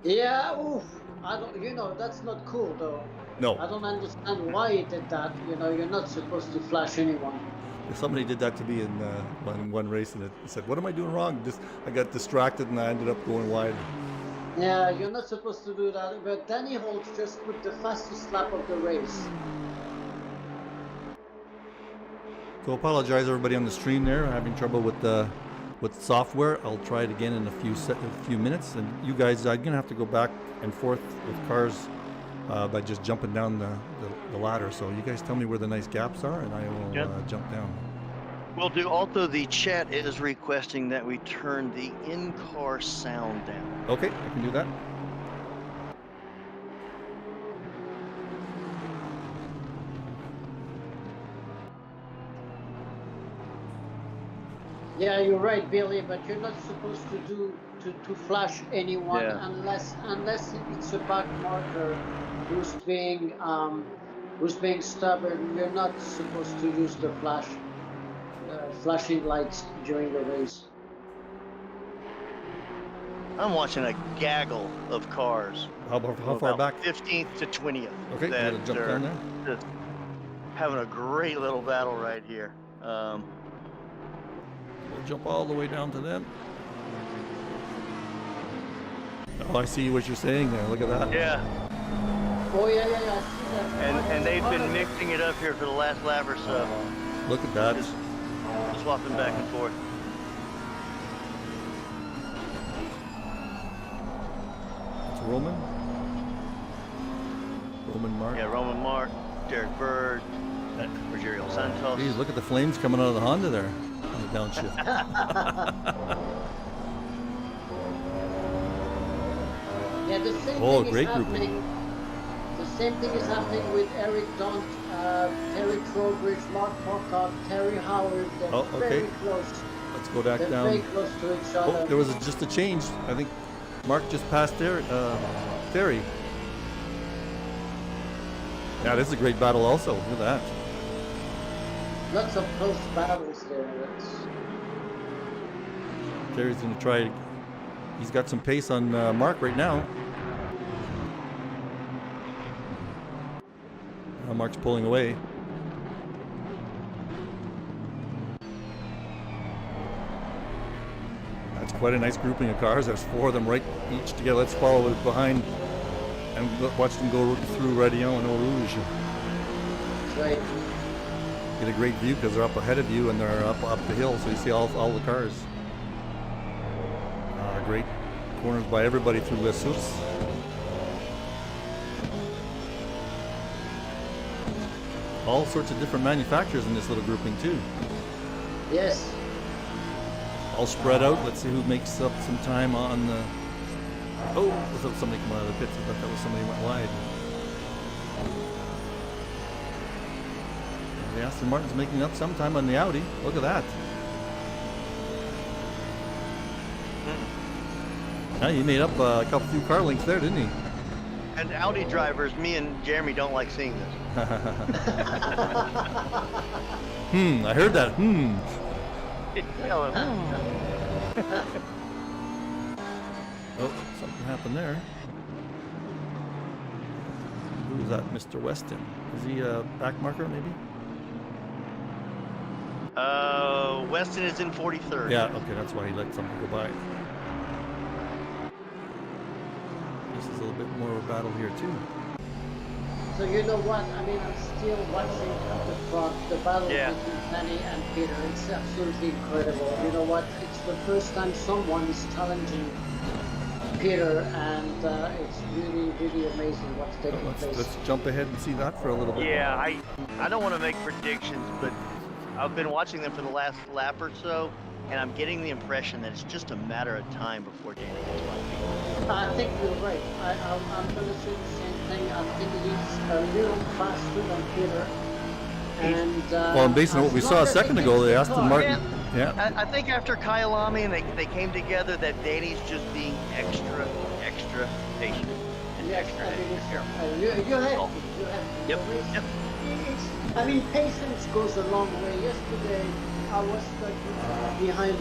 Yeah, oof. I don't. That's not cool though. No. I don't understand why he did that. You're not supposed to flash anyone. Somebody did that to me in one race, and it said, "What am I doing wrong?" I got distracted, and I ended up going wide. Yeah, you're not supposed to do that. But Danny Holtz just put the fastest lap of the race. So apologize everybody on the stream there. Having trouble with software. I'll try it again in a few minutes. And you guys, I'm gonna have to go back and forth with cars by just jumping down the ladder. So you guys tell me where the nice gaps are, and I will jump down. Will do. Also, the chat is requesting that we turn the in-car sound down. Okay, I can do that. Yeah, you're right, Billy. But you're not supposed to flash anyone unless it's a back marker who's being stubborn. You're not supposed to use the flashing lights during the race. I'm watching a gaggle of cars. How far back? 15th to 20th. Okay, that you gotta jump down there. Just having a great little battle right here. We'll jump all the way down to them. Oh, I see what you're saying there. Look at that. Yeah. Oh yeah, I see that. And they've been mixing it up here for the last lap or so. Look at that. Just swapping back and forth. It's Roman Mark. Yeah, Roman Mark, Derek Bird, Rogerio Santos. Geez, look at the flames coming out of the Honda there on the downshift. Yeah, the same Oh, thing great is happening. grouping. The same thing is happening with Eric Daunt, Terry Trowbridge, Mark Pocock, Terry Howard. They're very close. Let's go back They're down. very close to each other. Oh, there was just a change. I think Mark just passed there. Terry. Yeah, this is a great battle also. Look at that. Lots of close battles there. Terry's going to try. He's got some pace on Mark right now. Mark's pulling away. That's quite a nice grouping of cars. There's 4 of them right each together. Let's follow it behind and watch them go through Radillon and Eau Rouge. That's right. Get a great view because they're up ahead of you and they're up the hill, so you see all the cars. Great corners by everybody through Les Sources. All sorts of different manufacturers in this little grouping too. Yes. All spread out. Let's see who makes up some time on the... Oh, I thought somebody come out of the pits. I thought that was somebody who went wide. The Aston Martin's making up some time on the Audi. Look at that. Yeah, he made up a few car lengths there, didn't he? And Audi drivers, me and Jeremy don't like seeing this. I heard that. Oh, something happened there. Who's that, Mr. Weston? Is he a back marker, maybe? Weston is in 43rd. Yeah, okay, that's why he let something go by. This is a little bit more of a battle here, too. So you know what? I mean, I'm still watching at the front the battle Yeah. between Danny and Peter. It's absolutely incredible. You know what? It's the first time someone is challenging Peter, and it's really, really amazing what's taking place. Let's jump ahead and see that for a little bit. Yeah, I don't want to make predictions, but I've been watching them for the last lap or so, and I'm getting the impression that it's just a matter of time before Danny gets by Peter. I think you're right. I'm going to say the same thing. I think he's a little faster than Peter. And Well, and based on what we saw a second ago, they asked Martin. Yeah. I think after Kyalami and they came together, that Danny's just being extra patient. And Yes, extra I mean, careful. you have to. You have to. Yep, It's- yep. I mean, patience goes a long way. Yesterday, I was stuck behind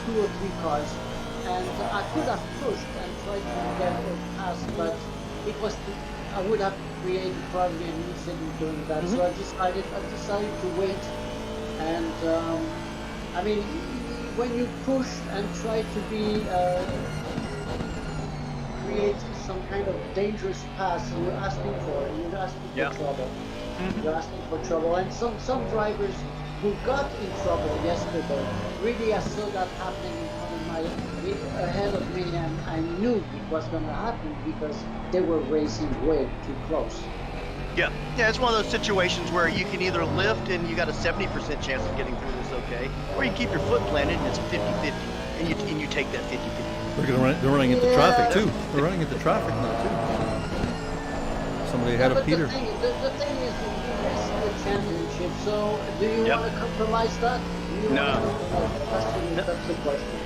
2 or 3 cars, and I could have pushed and tried to get it past, but it was I would have created probably an incident doing that. So I decided to wait, and I mean, when you push and try to be create some kind of dangerous pass, you're asking for trouble. You're asking for trouble, and some drivers who got in trouble yesterday, really I saw that happening ahead of me, and I knew it was going to happen because they were racing way too close. Yeah, it's one of those situations where you can either lift and you got a 70% chance of getting through this okay, or you keep your foot planted and it's 50-50, and you take that 50-50. They're running into traffic, too. They're running into traffic now, too. Somebody ahead of But Peter. the thing is, you're racing the championship, so do you want to compromise that? Do you No. want to compromise? That's the question.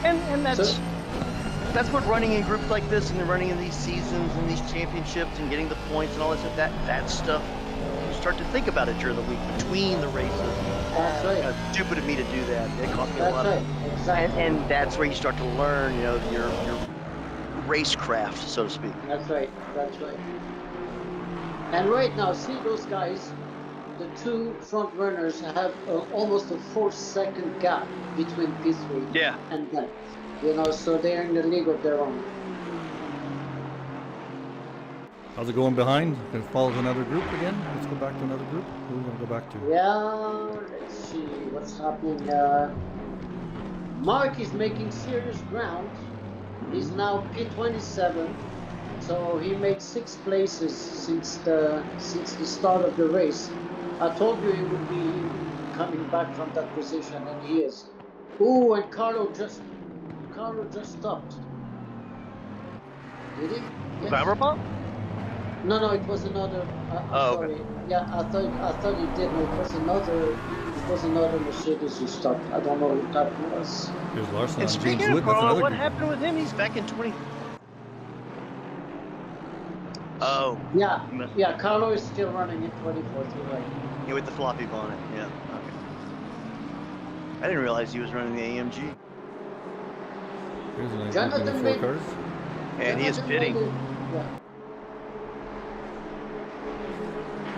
And that's what running in groups like this and running in these seasons and these championships and getting the points and all this stuff, that stuff, you start to think about it during the week between the races. That's right. Stupid of me to do that. It cost me a lot. That's right. Exactly. And that's where you start to learn, your racecraft, so to speak. That's right. That's right. And right now, see those guys, the 2 front runners have almost a 4-second gap between P3 Yeah. and them. So they're in the league of their own. How's it going behind? Gonna follow another group again? Let's go back to another group. Who are we gonna go back to? Yeah, let's see what's happening. Mark is making serious ground. He's now P27, so he made 6 places since the start of the race. I told you he would be coming back from that position, and he is. Ooh, and Carlo just stopped. Did he? Yes. Driver bump? No, it was another. Sorry. Okay. Yeah, I thought he did. No, it was another Mercedes who stopped. I don't know what that was. Here's Larson And on speaking James of Wood. That's Carlo, another what group. happened with him? He's back in 20. Oh. Yeah, Carlo is still running in 24th. You're right. Yeah, with the floppy bonnet. Yeah. Okay. I didn't realize he was running the AMG. Here's a nice Jonathan grouping of 4 made- cars. And he is pitting. Yeah.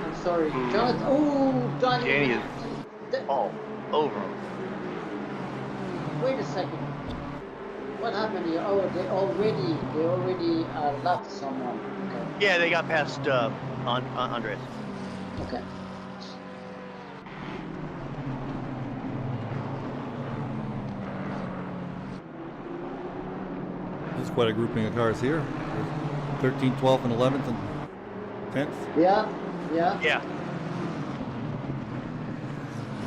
And sorry. Jonathan. Oh, Danny is all over him. Wait a second. What happened here? Oh, they already left someone. Okay. Yeah, they got past Andres. Okay. There's quite a grouping of cars here. 13th, 12th, and 11th, and 10th. Yeah. Yeah.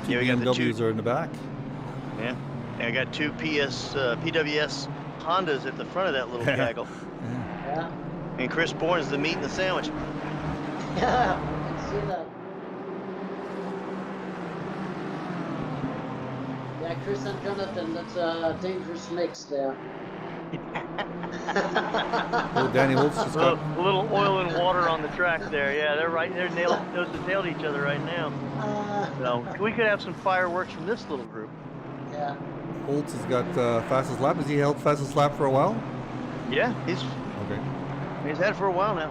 Two Yeah, we got the BMWs two. are in the back. Yeah. And I got two PWS Hondas at the front of that little gaggle. Yeah. And Chris Bourne is the meat and the sandwich. Yeah. I can see that. Yeah, Chris and Jonathan, that's a dangerous mix there. Oh, Danny Holtz just got. A little oil and water on the track there. Yeah, they're right there, nose to tail to each other right now. So we could have some fireworks from this little group. Yeah. Holtz has got fastest lap. Has he held fastest lap for a while? Yeah, he's had it for a while now.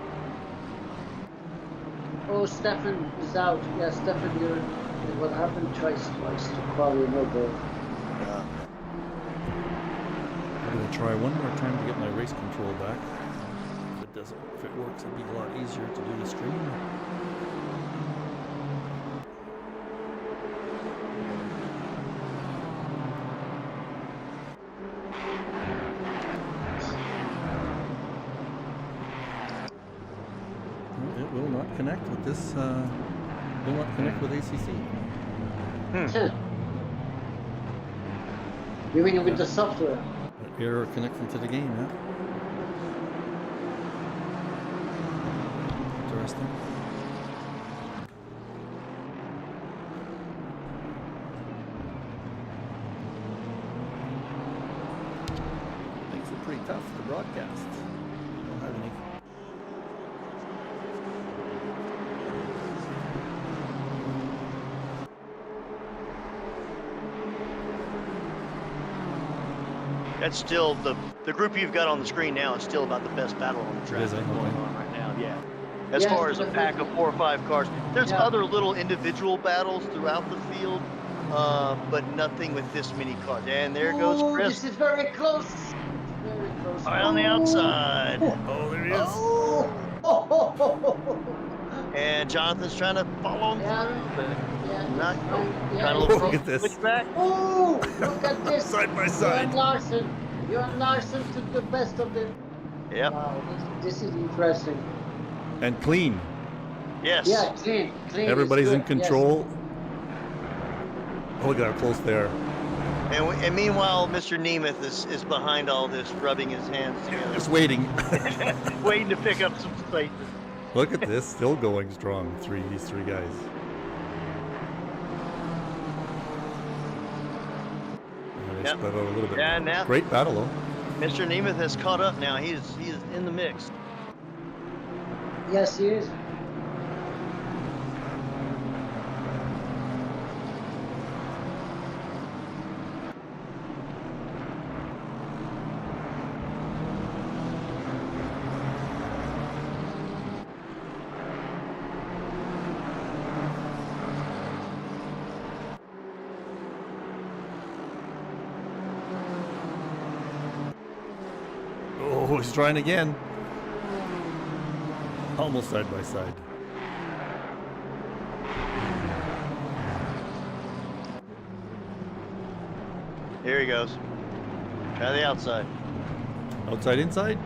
Oh, Stefan is out. Yeah, Stefan, what happened twice to qualify no goal. I'm gonna try one more time to get my race control back. If it works, it'd be a lot easier to do the stream. It will not connect with this. Will not connect with ACC. You mean with the software? Error connecting to the game, huh? Interesting. Makes it pretty tough to broadcast. You don't have any. That's still the group you've got on the screen now is still about the best battle on the track Is it? going Okay. on right now. Yeah. As Yeah, far as a pack of 4 or 5 cars, there's Yeah. other little individual battles throughout the field, but nothing with this many cars. And there goes Oh, Chris this is very close. Very close. right on the outside. Oh, there he is. Oh. And Jonathan's trying to follow him. Yeah. But Yeah. not Yeah. trying to Look look at this. switch back. Oh, look at this. Side by You side. and Larson. You and Larson took the best of them. Yep. Wow, this is interesting. And clean. Yes. Yeah, clean. Everybody's is in good, control. Oh, we got close there. And meanwhile, Mr. Nemeth is behind all this, rubbing his hands together, Just waiting. waiting to pick up some spaces. Look at this, still going strong. These three guys. They Yep. spread out a little bit. Yeah, now Great battle though. Mr. Nemeth has caught up now. He is in the mix. Yes, he is. Oh, he's trying again. Almost side by side. Here he goes. Try the outside. Outside, inside?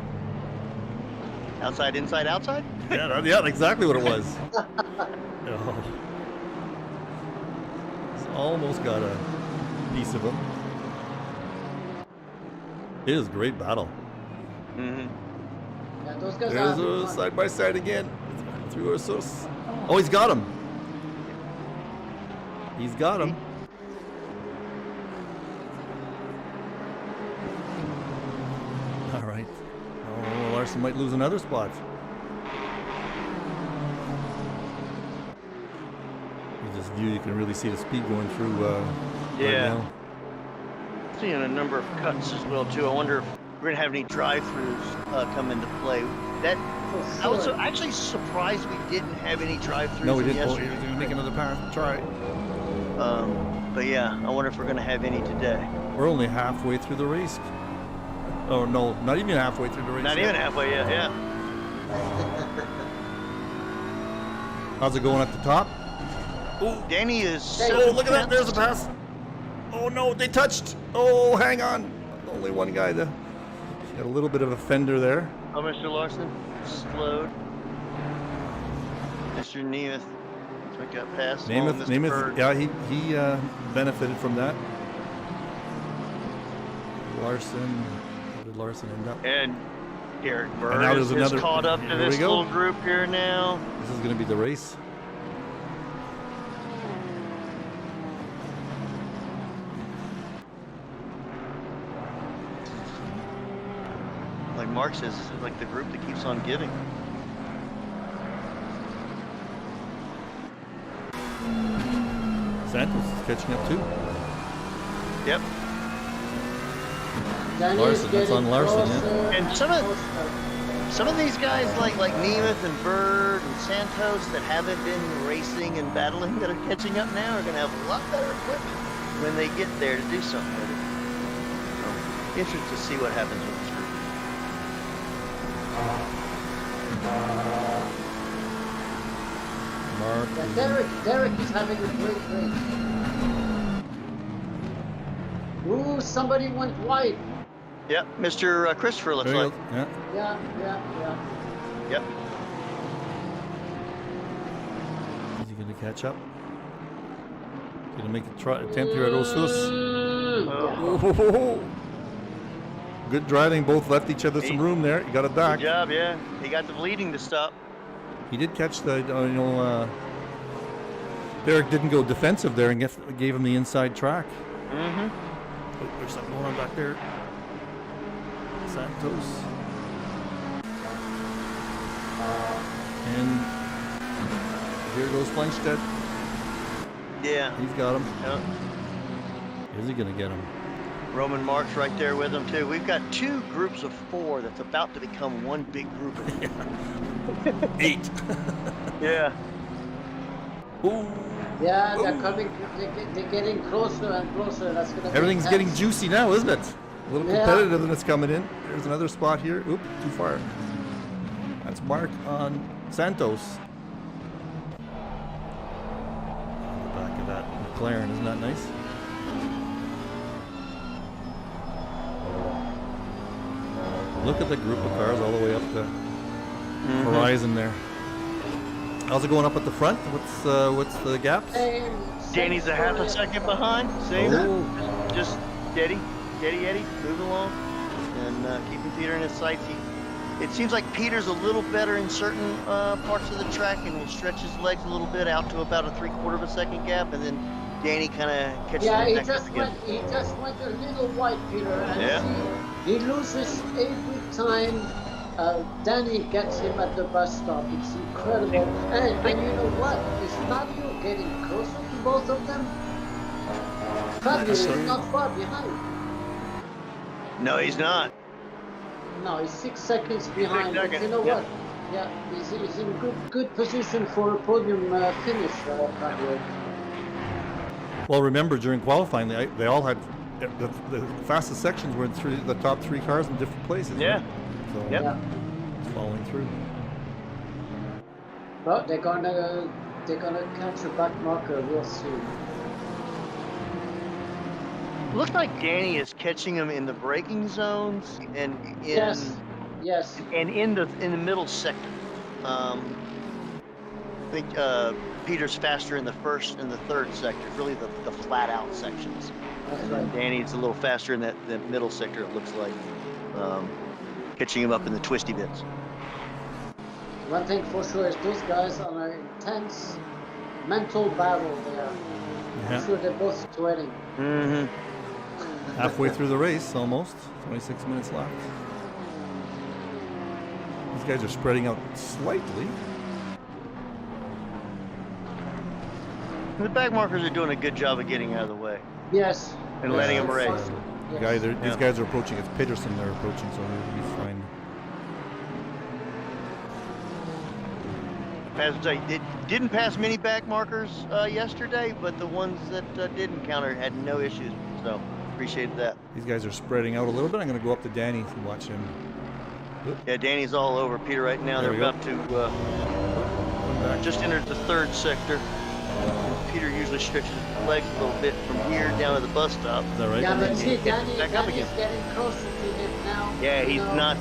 Outside, inside, outside? Yeah, exactly what it was. Oh. He's almost got a piece of him. It is a great battle. Mm-hmm. Yeah, those guys There's are a side by side again. Through Ursus. Oh, he's got him. He's got him. All right. Oh, Larson might lose another spot. With this view, you can really see the speed going through right Yeah. now. Seeing a number of cuts as well too. I wonder if we're gonna have any drive-throughs come into play. That For I was sure. actually surprised we didn't have any drive-throughs. No, we didn't. Oh, yesterday. you're going to make another pass. Try. But yeah, I wonder if we're gonna have any today. We're only halfway through the race. Oh, no, not even halfway through the race. Not yet. even halfway yet. Yeah. How's it going at the top? Oh, Danny is Hey, so. Oh, look at that. There's a pass. Oh, no, they touched. Oh, hang on. Only one guy there. Got a little bit of a fender there. Oh, Mr. Larson slowed. Mr. Nemeth. We got past. Namath, yeah, he benefited from that. Larson, where did Larson end up? And Derek now Bird there's is another- caught up to here we this go. little group here now. This is going to be the race. Like Mark says, this is like the group that keeps on giving. Santos is catching up too. Yep. Danny Larson, is that's on getting Larson, yeah. closer And closer. some of these guys like Nemeth and Bird and Santos that haven't been racing and battling that are catching up now are going to have a lot better equipment when they get there to do something with it. So, interested to see what happens with this group. Mark. Yeah, Derek is having a great race. Ooh, somebody went wide. Yep, Mr. Christopher looks There you like. go. Yeah. Yeah. Yep. Is he going to catch up? Going to make a attempt here at Osus. Oh. Good driving. Both left each other some room there. You got it back. Good job, yeah. He got the bleeding to stop. He did catch the, Derek didn't go defensive there and gave him the inside track. Mm-hmm. Oh, there's something going on back there. Santos. And here goes Flengstedt. Yeah. He's got him. Yep. Is he going to get him? Roman Mark's right there with him, too. We've got two groups of four that's about to become one big group. 8. Yeah. Ooh. Yeah, they're Ooh. coming. They're getting closer and closer. That's gonna. be Everything's getting intense. juicy now, isn't it? A little Yeah. competitiveness coming in. There's another spot here. Oop, too far. That's Mark on Santos. On the back of that McLaren, isn't that nice? Look at the group of cars all the way up the horizon there. How's it going up at the front? What's the gaps? Same Danny's a half a story. second behind. Same. Oh. Just Eddie, moving along and keeping Peter in his sights. It seems like Peter's a little better in certain parts of the track and will stretch his legs a little bit out to about a 3/4 of a second gap, and then Danny kind of catches Yeah, him he next up just again. went a little wide, Peter, and Yeah. he loses every time Danny gets him at the bus stop. It's incredible. And you know what? Is Fabio getting closer to both of them? Fabio is not far behind. No, he's not. No, he's 6 seconds behind. But seconds, you know yeah. what? Yeah, he's in good position for a podium finish, Fabio. Well, remember during qualifying, they all had the fastest sections were in the top 3 cars in different places. Yeah. Right? So Yep. Yeah. it's following through. But they're gonna catch a back marker real soon. Looks like Danny is catching him in the braking zones and Yes. and in the middle sector. I think Peter's faster in the first and the third sector, really the flat out sections. That's And right. then Danny's a little faster in that middle sector, it looks like. Catching him up in the twisty bits. One thing for sure is those guys are an intense mental battle there. Yeah. I'm sure they're both sweating. Mm-hmm. Halfway through the race, almost 26 minutes left. These guys are spreading out slightly. The back markers are doing a good job of getting out of the way Yes. and letting him race. The Yes. guy, these Yeah. guys are approaching. It's Peterson they're approaching, so he's fine. As I say, it didn't pass many back markers yesterday, but the ones that did encounter had no issues. So appreciate that. These guys are spreading out a little bit. I'm going to go up to Danny and watch him. Oop. Yeah, Danny's all over Peter right now. There They're we go. about to Going back. just entered the third sector. Peter usually stretches his legs a little bit from here down to the bus stop. Is that right? Yeah, but then see, he gets back up Danny's again. getting closer to him now. Yeah, you he's know. not.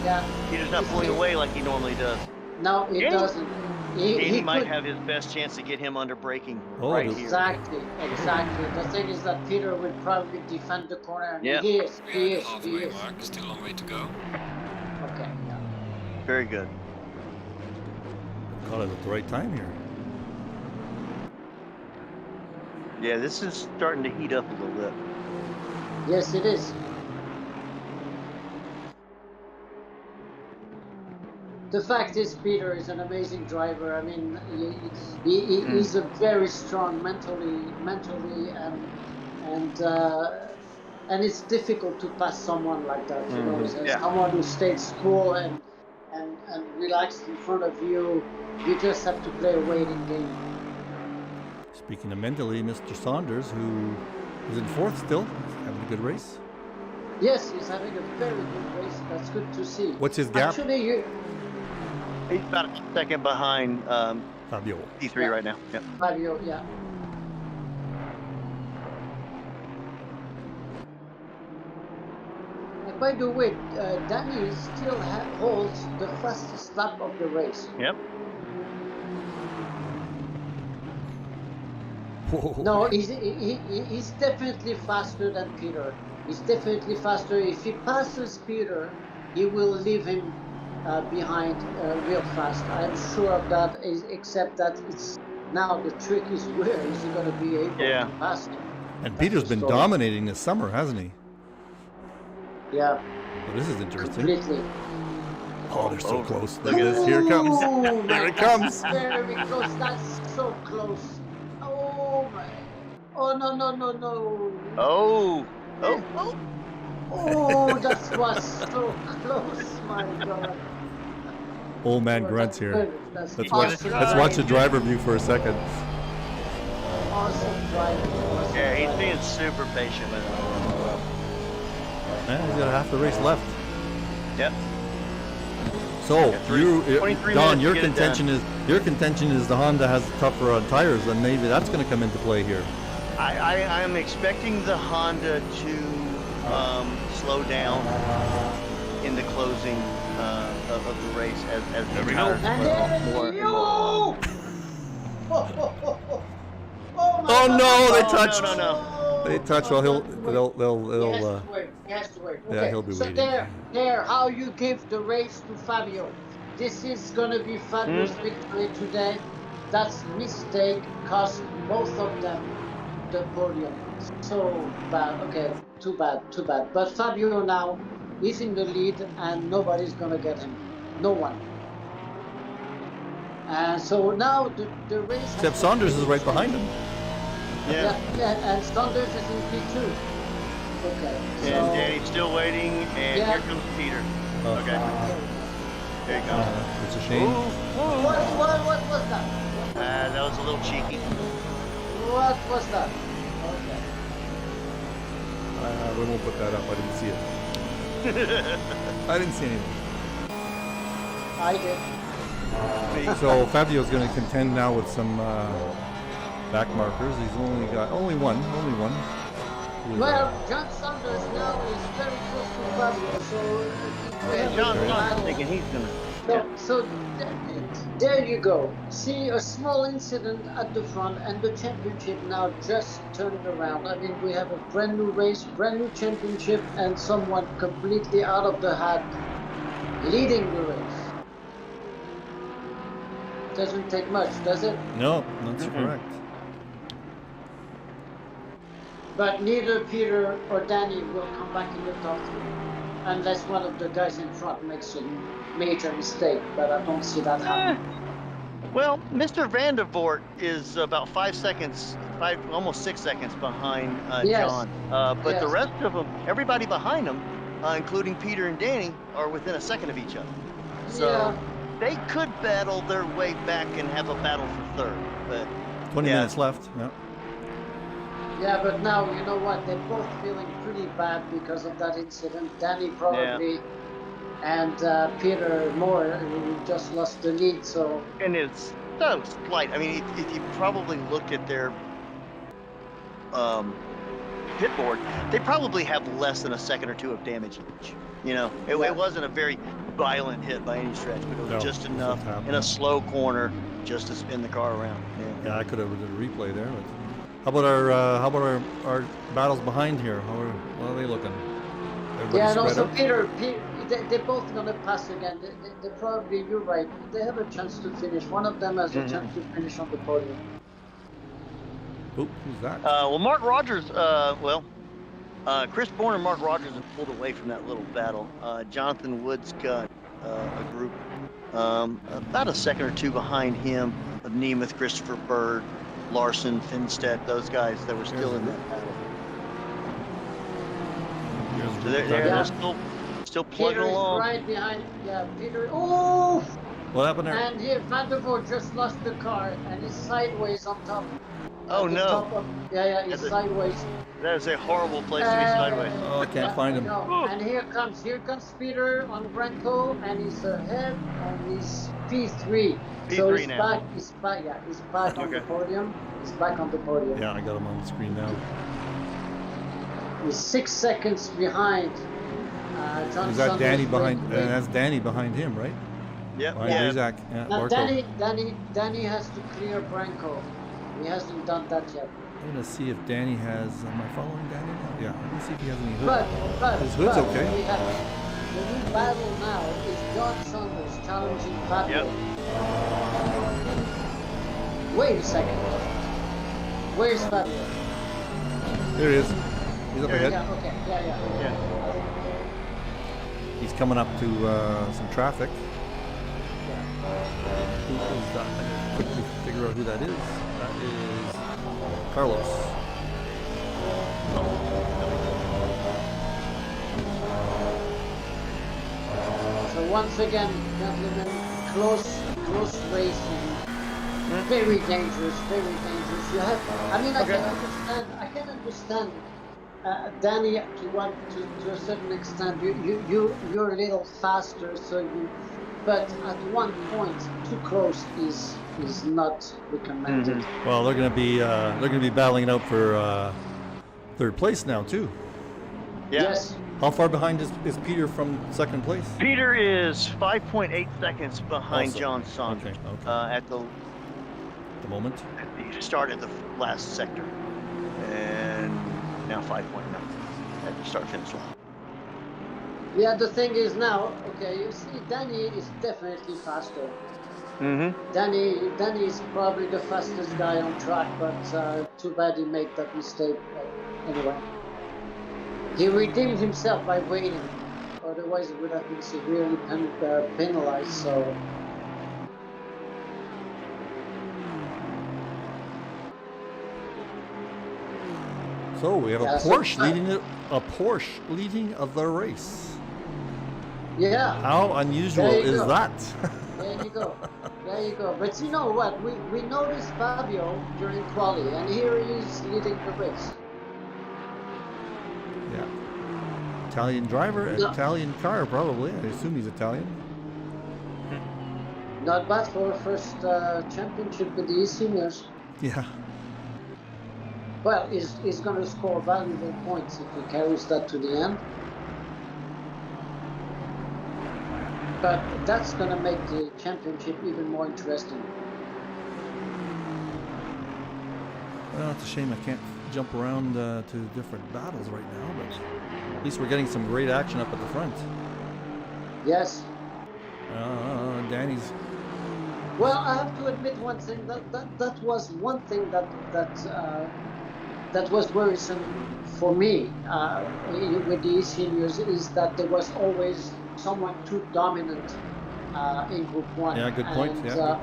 Yeah. Peter's not pulling away like he normally does. No, it Danny- doesn't. Danny He might could. have his best chance to get him under braking Oh, right this- here. Exactly. The thing is that Peter will probably defend the corner, and Yeah. he is. We are He at is. the He halfway is. mark, still a long way to go. Okay. Yeah. Very good. Caught it at the right time here. Yeah, this is starting to heat up a little bit. Yes, it is. The fact is, Peter is an amazing driver. I mean, he's a very strong mentally, and it's difficult to pass someone like that. You know, Mhm. Yeah. someone who stays cool and relaxed in front of you. You just have to play a waiting game. Speaking of mentally, Mr. Saunders, who is in fourth still, having a good race. Yes, he's having a very good race. That's good to see. What's his gap? Actually, He's about a second behind Fabio. P3 Yeah. right now. Yep. Fabio, yeah. And by the way, Danny still holds the fastest lap of the race. Yep. Whoa. No, he's definitely faster than Peter. He's definitely faster. If he passes Peter, he will leave him behind real fast. I'm sure of that, except that it's now the trick is where is he going to be able Yeah. to pass him. And That's Peter's the been story. dominating this summer, hasn't he? Yeah, Well, this is interesting. completely. Oh, they're so Over. close. Look at this. Here it comes. Oh, There my it God. comes. Very close. That's so close. Oh my. Oh no. Oh. Oh. Oh, that was so close. My God. Old man Oh, grunts that's here. good. That's Let's awesome. watch the driver view for a second. Awesome driving. Awesome Yeah, he's driving. being super patient with him. Man, he's got half the race left. Yep. So Got three- you, 23 Don, minutes your to get it contention is the Honda has tougher on tires, and maybe that's going to come into play here. I'm expecting the Honda to slow down in the closing of the race as the we go. tires And wear off then more. you. Oh my Oh God. no, they Oh, touched. no. They touch. Well, they'll. He has to wait. He has to wait. yeah, Okay. he'll be so waiting. there, how you give the race to Fabio. This is gonna be Fabio's victory today. That's mistake cost both of them the podium. So bad. Okay, too bad. But Fabio now is in the lead, and nobody's gonna get him. No one. And so now the race. has Except to Saunders be is right behind him. Yeah. Yeah, and Saunders is in P2. Okay. And So, Danny's still waiting, and Yeah. here comes Peter. Oh. Okay, there you go. It's a shame. What was that? That was a little cheeky. What was that? Okay. We won't put that up. I didn't see it. I didn't see anything. I did. So Fabio's going to contend now with some back markers. He's only got one. Who is Well, John Saunders now is very close to Fabio, so we have John, a I'm thinking he's gonna. So there you go. See a small incident at the front, and the championship now just turned around. I mean, we have a brand new race, brand new championship, and someone completely out of the hat leading the race. Doesn't take much, does it? No, that's correct. But neither Peter or Danny will come back in the top three unless one of the guys in front makes a major mistake. But I don't see that happening. Well, Mr. Vandervoort is about 5 seconds, almost 6 seconds behind Yes. John. But Yes. the rest of them, everybody behind them, including Peter and Danny, are within a second of each other. So they could battle their way back and have a battle for third. But 20 minutes left. Yeah. Yeah, but now you know what? They're both feeling pretty bad because of that incident. Danny probably, and Peter more, who just lost the lead. So and it's so slight. I mean, if you probably looked at their pit board, they probably have less than a second or two of damage each. You know, it wasn't a very violent hit by any stretch, but it was just enough in a slow corner just to spin the car around. Yeah, I could have did a replay there. But how about our battles behind here? How are they looking? Everybody yeah, and also out? Peter, they're both gonna pass again. They probably, you're right. They have a chance to finish. One of them has a chance to finish on the podium. Oop, who's that? Well, Mark Rogers. Chris Bourne and Mark Rogers have pulled away from that little battle. Jonathan Woods got a group about a second or two behind him of Nemeth, Christopher Bird, Larson, Finstead, those guys that were still in that battle. So they're still plugging Peter along. is right behind. Yeah, Peter. Oh! What happened there? And here, Van der Voort just lost the car and he's sideways on top. Oh no! He's sideways. That is a horrible place to be sideways. Oh, I can't find him. No. And here comes Peter on Branco, and he's ahead, and he's P3. So he's now. back. He's back on the podium. He's back on the podium. Yeah, I got him on the screen now. He's 6 seconds behind. John Is that Danny behind? Wait. That's Danny behind him, right? Yep. Behind Isaac. Yeah, Now Barco. Danny has to clear Branco. He hasn't done that yet. I'm gonna see if Danny has. Am I following Danny now? Yeah. Let me see if he has any hood. But His hood's okay. The new battle now is John Saunders challenging Fabio. Yep. Wait a second. Where's Fabio? There he is. He's up ahead. Yeah, okay. Yeah. He's coming up to some traffic. Who is that? I can quickly figure out who that is. That is Carlos. Mm-hmm. So once again, gentlemen, close racing. Very dangerous, very dangerous. You have, I mean, I can understand Danny to a certain extent. You're a little faster, so you. But at one point, too close is not recommended. Mm-hmm. Well, they're gonna be battling it out for third place now too. Yeah. Yes. How far behind is Peter from second place? Peter is 5.8 seconds behind Also. John Saunders Okay. at the moment. He started the last sector, and now 5.9 at the start-finish line. Yeah, the thing is now, okay, you see, Danny is definitely faster. Mm-hmm. Danny is probably the fastest guy on track, but too bad he made that mistake. But anyway, he redeemed himself by waiting. Otherwise, it would have been severely penalized. So. So we have a Porsche leading the race. Yeah. How unusual is that? There you go. There you go. But you know what? We noticed Fabio during quali, and here he is leading the race. Yeah. Italian driver, Yeah. Italian car, probably. I assume he's Italian. Not bad for a first championship with the eSeniors. Yeah. Well, he's going to score valuable points if he carries that to the end. But that's going to make the championship even more interesting. Well, it's a shame I can't jump around to different battles right now, but at least we're getting some great action up at the front. Yes. Danny's. Well, I have to admit one thing. That was one thing that was worrisome for me with the eSeniors, is that there was always someone too dominant in Group 1. Yeah, good point. And, good point.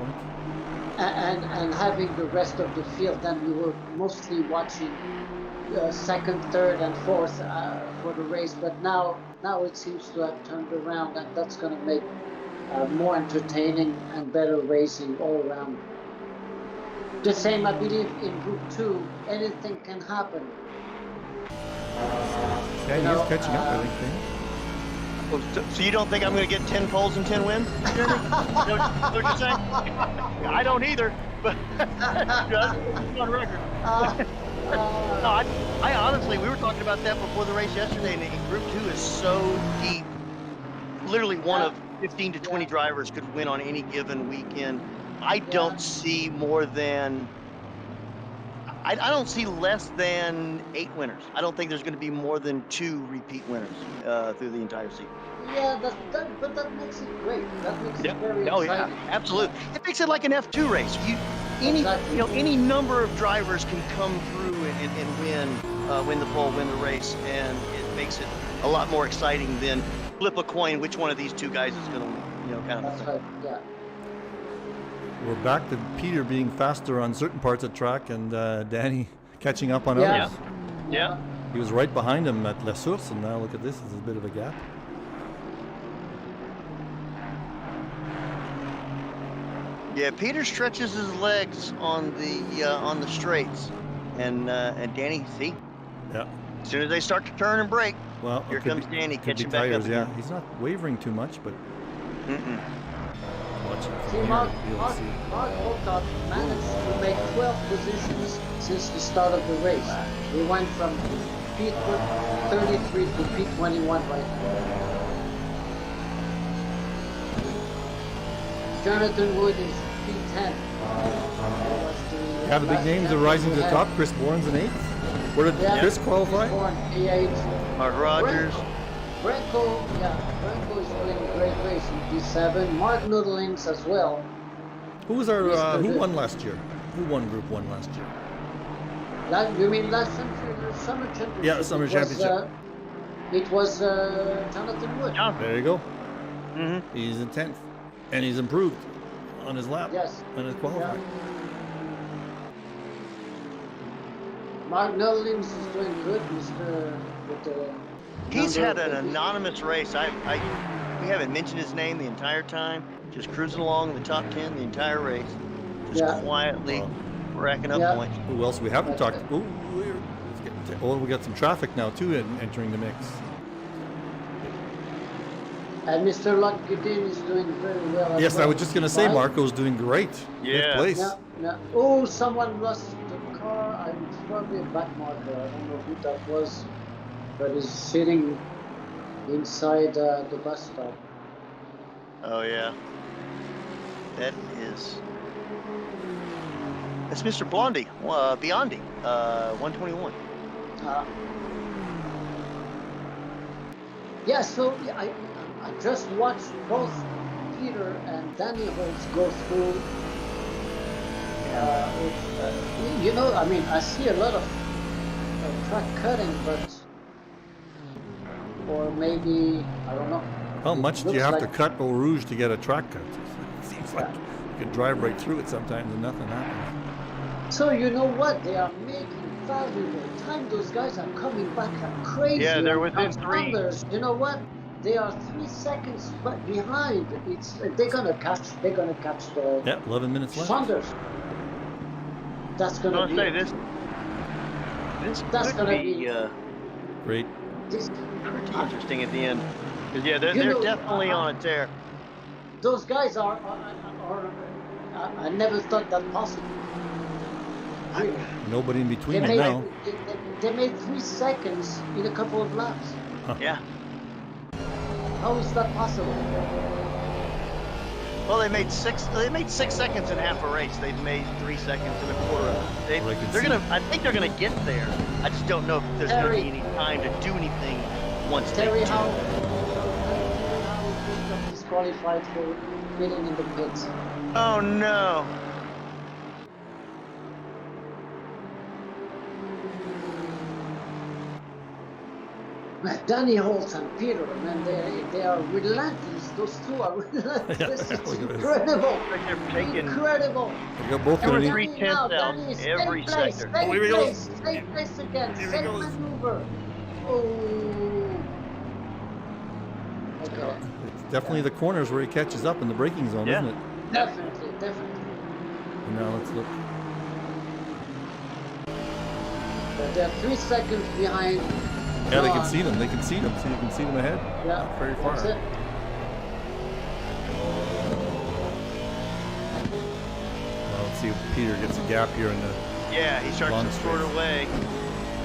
And having the rest of the field, then we were mostly watching second, third, and fourth for the race. But now it seems to have turned around, and that's going to make more entertaining and better racing all around. The same, I believe, in Group 2, anything can happen. Yeah, he know, is catching up, I think. So you don't think I'm going to get 10 poles and 10 wins, Jeremy? You know what you're saying? I don't either, but just on record. No, I honestly, we were talking about that before the race yesterday, and Group 2 is so deep. Literally one of 15 to 20 drivers could win on any given weekend. I don't see more than... I don't see less than 8 winners. I don't think there's going to be more than 2 repeat winners through the entire season. Yeah, but that makes it great. That makes it very Oh exciting. yeah, absolutely. It makes it like an F2 race. Exactly. Any number of drivers can come through and win the pole, win the race, and it makes it a lot more exciting than flip a coin which one of these 2 guys is going to win. Kind of That's thing. right. Yeah. We're back to Peter being faster on certain parts of track and Danny catching up on others. Yeah. He was right behind him at La Source, and now look at this. There's a bit of a gap. Yeah, Peter stretches his legs on the straights, and Danny, see, Yeah. as soon as they start to turn and brake, Well, here comes Danny could be catching back tires, up. yeah. He's not wavering too much, but watch it See, from here. Mark You'll see. Holthoff managed to make 12 positions since the start of the race. We went from P33 to P21 right now. Jonathan Wood is P10. Yeah, the big names are rising to the top. Chris Bourne's an 8th. Where did Chris qualify? P8. Mark Rogers. Branko is doing a great race in P7. Mark Noodlings as well. Who was our? Who won last year? Who won Group 1 last year? You mean last summer championship? Yeah, summer championship. It was Jonathan Wood. There you go. Mm-hmm. He's in 10th, and he's improved on his lap Yes. and his qualifying. Mark Noodlings is doing good, Mr. With the He's number had of an positions. anonymous race. We haven't mentioned his name the entire time. Just cruising along the top 10 the entire race. Just quietly racking up points. Who else we haven't talked? Ooh, we got some traffic now too entering the mix. And Mr. Lundgren is doing very well. as Yes, well. I was just gonna say Marco's doing great. Yeah. Fifth place. Yeah. Oh, someone lost the car. It's probably a back marker. I don't know who that was, but he's sitting inside the bus stop. Oh yeah. That's Mr. Blondie, Biondi, 121. Yeah, so I just watched both Peter and Danny Holtz go through. I mean, I see a lot of track cutting, or maybe, I don't know. How much do you have to cut Eau Rouge to get a track cut? It seems like you can drive right through it sometimes and nothing happens. So you know what? They are making valuable time. Those guys are coming back like crazy. Yeah, they're within And 3. others, you know what? They are 3 seconds behind. They're gonna catch the 11 minutes left. Saunders. That's gonna I was be. gonna say this That's could gonna be be- Great. This, pretty interesting at the end. 'Cause, yeah, they're You know, definitely on a tear. those guys are I never thought that possible. Really. Nobody in between They them made, now. they made 3 seconds in a couple of laps. Yeah. How is that possible? Well, they made 6 seconds in half a race. They've made 3 seconds in a quarter. I think they're gonna get there. I just don't know if there's gonna be any time to do anything once Terry they do. Howe got disqualified for getting in the pits. Oh no. Danny Holtz and Peter, man, they are relentless. Those two are relentless. It's Look at this. incredible. Like they're taking Incredible. They got both Two or gonna need. 3 tenths out Danny is every same place, sector. Same here he place, goes. same place again. Here he Same goes. maneuver. Oh. Okay. definitely the corners where he catches up in the braking zone, Yeah. isn't it? Definitely. And now let's look. But they're 3 seconds behind. Yeah, they can John. see them. They can see them. So you can see them ahead. Yeah, Not very far. that's it. Well, let's see if Peter gets a gap here in the. Yeah, he starts Long to sort straight. away,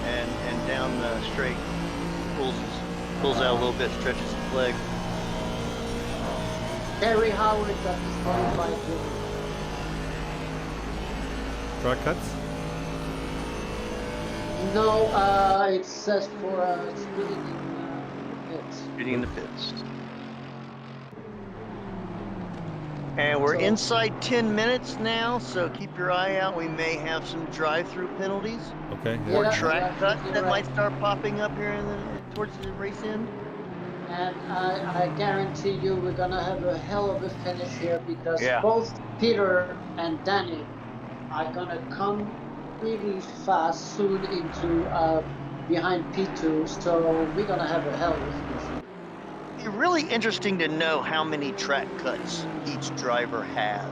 and down the straight, pulls out a little bit, stretches his leg. Terry Howard got disqualified. Track cuts. No, it says for speeding in the pits. Shooting in the pits. And we're So- inside 10 minutes now, so keep your eye out. We may have some drive-through penalties Okay. or Yeah, track you're cuts absolutely that right. might start popping up here towards the race end. And I guarantee you we're gonna have a hell of a finish here because Yeah. both Peter and Danny are gonna come really fast soon into behind P2, so we're gonna have a hell of a finish. It'd be really interesting to know how many track cuts each driver has.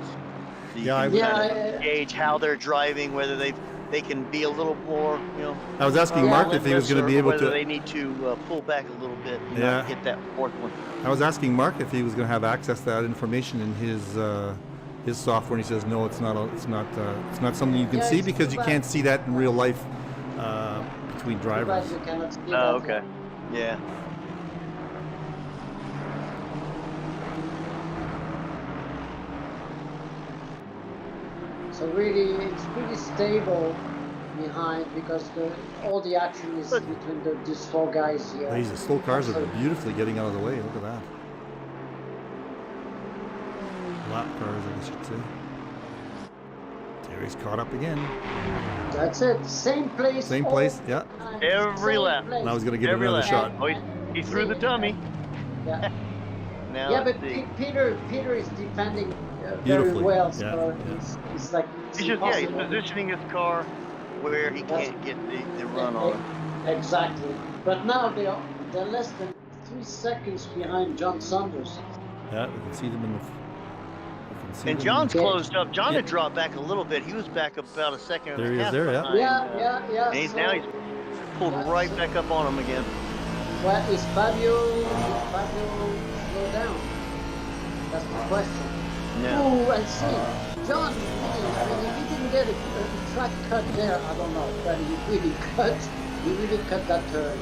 So you Yeah, can Yeah, kind of gauge how they're driving, whether they can be a little more, I was asking Yeah, Mark if he was going to be able whether to. they need to pull back a little bit and Yeah. not get that fourth one. I was asking Mark if he was going to have access to that information in his software, and he says no, it's not. It's not something you can Yeah, see it's because too you bad. can't see that in real life between Too bad drivers. you cannot see Oh, that. okay. Yeah. So really, it's pretty stable behind because all the action is But- between these four guys here. These slow cars are So- beautifully getting out of the way. Look at that. Lap cars, I guess you'd say. Terry's caught up again. That's it. Same place. Same all place, the yeah. time. Every Same lap. place. And I was going to give it Every another lap. shot. Oh, he threw the dummy. Yeah, Now yeah, but let's see. Peter is defending very Beautifully. well. Yeah, So yeah. it's like it's He's impossible. positioning his car where he That's- can't get the run on him. Exactly. But now they're less than 3 seconds behind John Saunders. Yeah, we can see them in the. We can see And them John's Yeah. closed up. John Yeah. had dropped back a little bit. He was back about a second and There he a is half there, yeah. behind, Yeah. And he's so, now he's pulled yeah, right so- back up on him again. Well, is Fabio slow down? That's the question. No. Oh, and see, John really, I mean, if he didn't get a track cut there, I don't know, but he really cut that turn.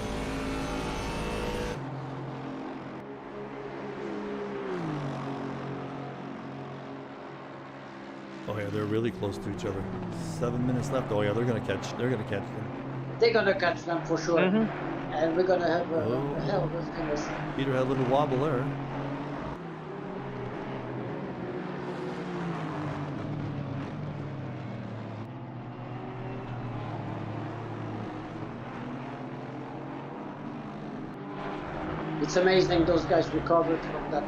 Oh yeah, they're really close to each other. 7 minutes left. Oh yeah, they're gonna catch them. They're gonna catch them for sure. Mhm. And we're gonna have a Oh. hell of a finish. Peter had a little wobble there. It's amazing those guys recovered from that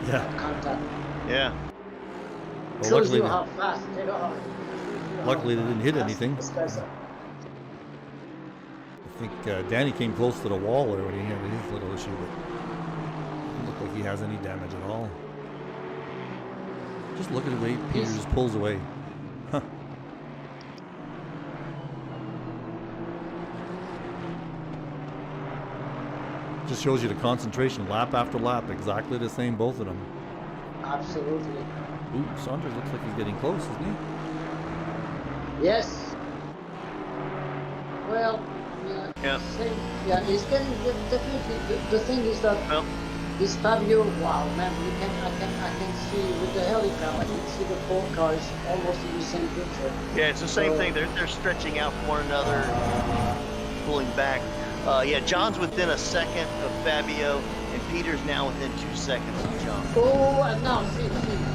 Yeah. contact. Yeah. Well, Shows luckily, you how fast they are. luckily they didn't hit Fast anything. these guys are. I think Danny came close to the wall there when he had his little issue, but it didn't look like he has any damage at all. Just look at the way Peter He's- just pulls away. Huh. Just shows you the concentration, lap after lap, exactly the same, both of them. Absolutely. Ooh, Saunders looks like he's getting close, isn't he? Yes. Well, yeah. Yeah. Same. Yeah, he's getting definitely. The thing is that Well, this Fabio. Wow, man! I can see with the helicopter. I can see the four cars almost in the same picture. yeah, it's the same So- thing. They're stretching out from one another, pulling back. Yeah, John's within a second of Fabio, and Peter's now within 2 seconds of John. Oh, and now see.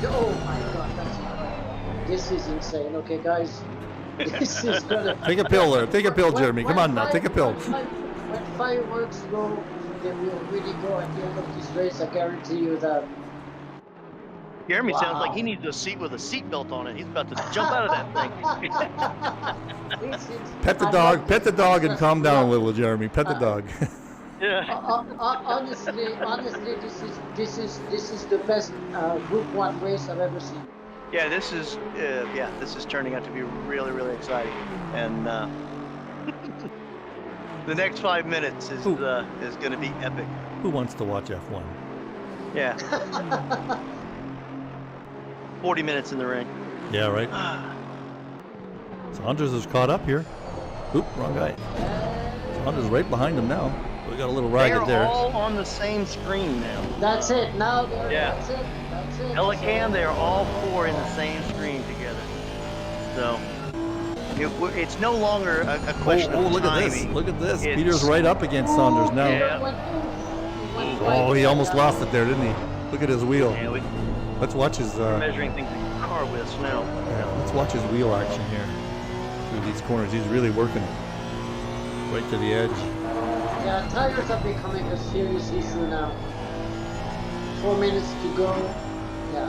Oh my God, that's incredible. This is insane. Okay, guys. This is gonna. Take a pill there. Take a pill, When- Jeremy. Come when on now. Take a pill. When fireworks go, they will really go at the end of this race. I guarantee you that. Jeremy sounds like Wow. he needs a seat with a seatbelt on it. He's about to jump out of that thing. This is- Pet the I dog. love Pet the this. dog and calm down a Yeah. little, Jeremy. Pet the dog. Honestly, this is the best Group 1 race I've ever seen. Yeah, this is turning out to be really, really exciting, and the next 5 minutes is going to be epic. Who wants to watch F1? Yeah. 40 minutes in the ring. Yeah, right. Saunders is caught up here. Oop, wrong guy. Saunders right behind him now. We got a little ragged there. They're all on the same screen now. That's it. Now that's it. Elecam, they're all 4 in the same screen together. So it's no longer a question of look timing. at this. Look at this. Peter's right up against Saunders now. Yeah. He almost lost it there, didn't he? Look at his wheel. Yeah, Let's watch his... we're measuring things in car widths now. Yeah, let's watch his wheel action here. Through these corners. He's really working it. Right to the edge. Yeah, tires are becoming a serious issue now. 4 minutes to go. Yeah.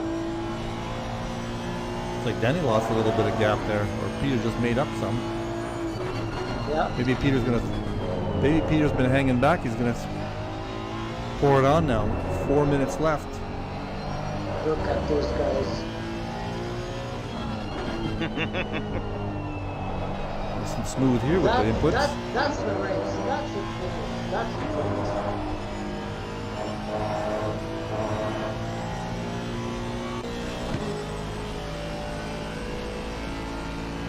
It's like Danny lost a little bit of gap there, or Peter just made up some. Yeah. Maybe Peter's been hanging back. He's gonna pour it on now. 4 minutes left. Look at those guys. Nice and smooth here with the inputs. That's the race. That's the finish. That's the finish.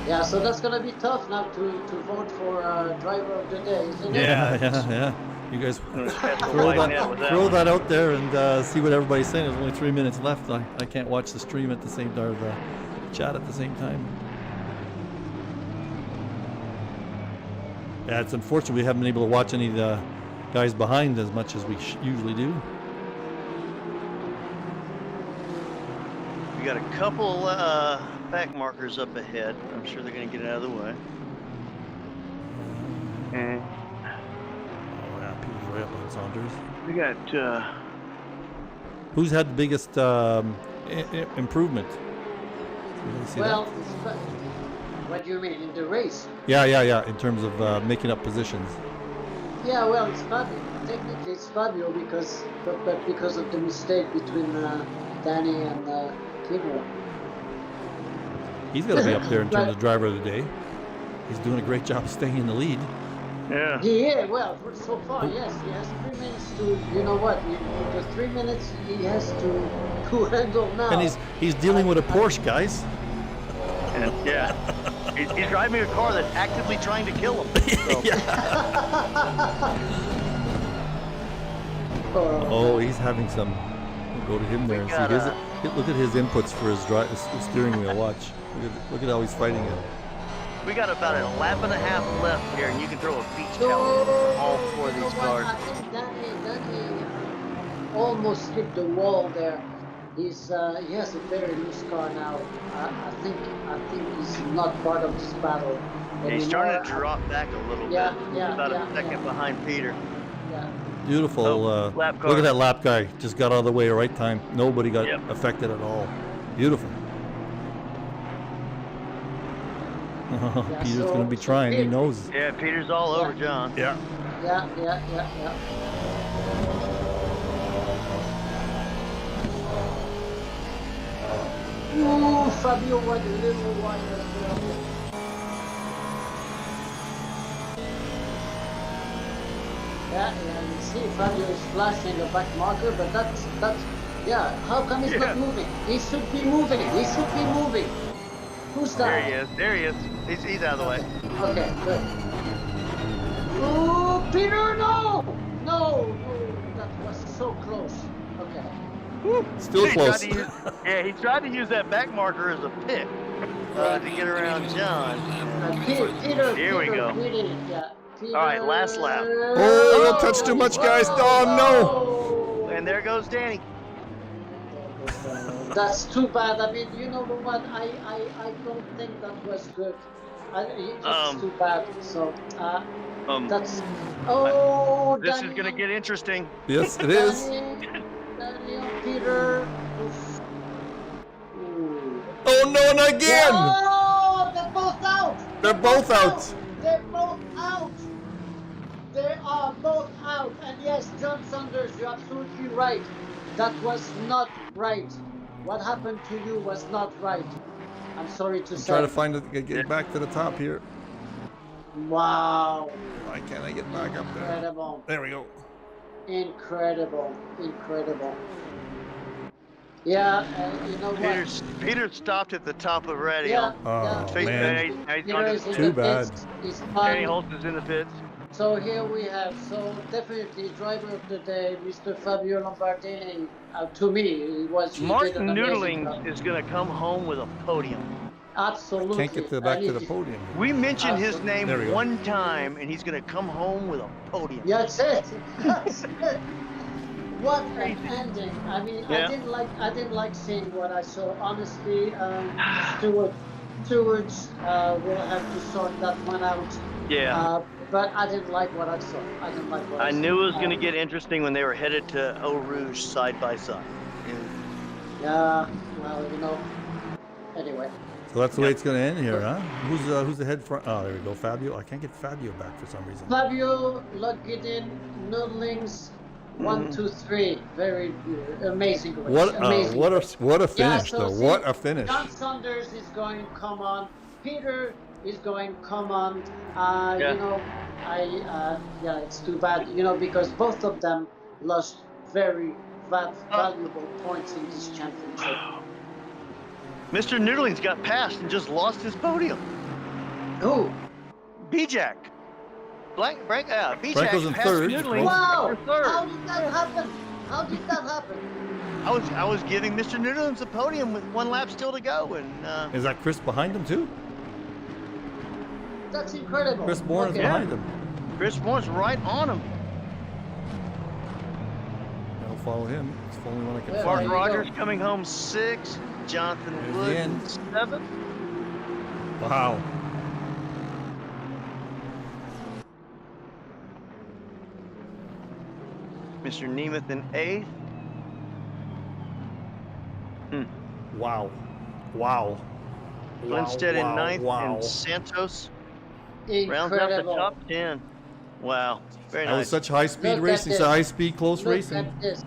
Yeah, so that's gonna be tough now to vote for driver of the day, isn't it? Yeah. You guys throw that out there and see what everybody's saying. There's only 3 minutes left. I can't watch the stream at the same time, or the chat at the same time. Yeah, it's unfortunate we haven't been able to watch any of the guys behind as much as we usually do. We got a couple back markers up ahead. I'm sure they're going to get it out of the way. And oh yeah, Peter's right up on Saunders. we got Who's had the biggest improvement? Well, what do you mean in the race? Yeah. In terms of making up positions. Yeah, well, it's Fabio. Technically, it's Fabio but because of the mistake between Danny and Peter. He's got to be up there in terms of driver of the day. He's doing a great job staying in the lead. Yeah. Well, so far, yes. He has 3 minutes to, you know what, the 3 minutes he has to handle now. And he's dealing with a Porsche, guys. And, yeah. He's driving a car that's actively trying to kill him. So. Oh, he's having some. We'll go to him there and see his. Look at his inputs for his steering wheel. Watch. Look at how he's fighting it. We got about a lap and a half left here, and you can throw a beach towel over all 4 of these cars. I think Danny almost hit the wall there. He has a very loose car now. I think he's not part of this battle anymore. He's starting to drop back a little bit. Yeah, about a second behind Peter. Yeah. Beautiful. Lap car. Look at that lap guy. Just got out of the way at the right time. Nobody got affected at all. Beautiful. Peter's going to be trying. He knows. Yeah, Peter's all over John. Yeah. Yeah. Ooh, Fabio went a little wide as well. Yeah, you see Fabio is flashing a back marker, but that's how come he's not moving? He should be moving. Who's that? There he is. He's out of the way. Okay, good. Oh, Peter, no, that was so close. Okay. Still close. He tried to use that back marker as a pick to get around John. Peter, Here we go. Peter. All right, last lap. Oh, don't touch too much, guys. Oh, no. And there goes Danny. That's too bad. I mean, you know what? I don't think that was good. It's too bad. So that's. Oh, this is gonna get interesting. Yes, it is. Daniel, Peter. Oh no, not again! Oh, they're both out. They're both out. They're both out. They are both out, and Yes, John Saunders, you're absolutely right. That was not right. What happened to you was not right. I'm sorry to I'm say. trying to find it, get back to the top here. Wow. Why can't I get back up there? Incredible. There we go. Incredible. Incredible. Yeah, you know what? Peter stopped at the top of radio. Yeah, Oh, Face man. he's Peter gone is to in Too the bad. pits. He's Danny fun. Holtz is in the pits. So here we have, definitely driver of the day, Mr. Fabio Lombardini. To me, he did an Martin amazing job. Noodlings is going to come home with a podium. Absolutely. Can't get back to the podium. We mentioned his Absolutely. There we name go. one time, and he's going to come home with a podium. Yeah, that's it. That's it. What an ending! I mean, Yeah. I didn't like seeing what I saw. Honestly, stewards will have to sort that one out. Yeah. But I didn't like what I saw. I didn't like what I saw. knew it was going to get interesting when they were headed to Eau Rouge side by side. Yeah. Well, Anyway. So that's the way it's going to end here, huh? Who's the head front? Oh, there we go. Fabio. I can't get Fabio back for some reason. Fabio, Logidin, Noodlings, 1, 2, 3. Very amazing race. Amazing. What a finish, so though. see, What a finish. John Saunders is going, come on. Peter is going, come on. It's too bad, because both of them lost very valuable points in this championship. Mr. Noodlings got passed and just lost his podium. Who? B-Jack. B-Jack Franco's in passed third. Noodlings Wow! for third. How did that happen? How did that happen? I was giving Mr. Noodlings the podium with one lap still to go, and Is that Chris behind him, too? That's incredible. Chris Bourne is Okay. behind him. Chris Moore's right on him. I'll follow him. It's the only one I can Yeah. Mark there you Rogers go. coming home 6th. Jonathan There's the Wood end. 7th. Wow. Mr. Nemeth in 8th. Wow. Wow. Lindstedt in 9th. Wow. And Santos rounds out the Incredible. top 10. Wow. Very That was nice. such high-speed Look at racing, this. such high-speed, close Look racing. at this.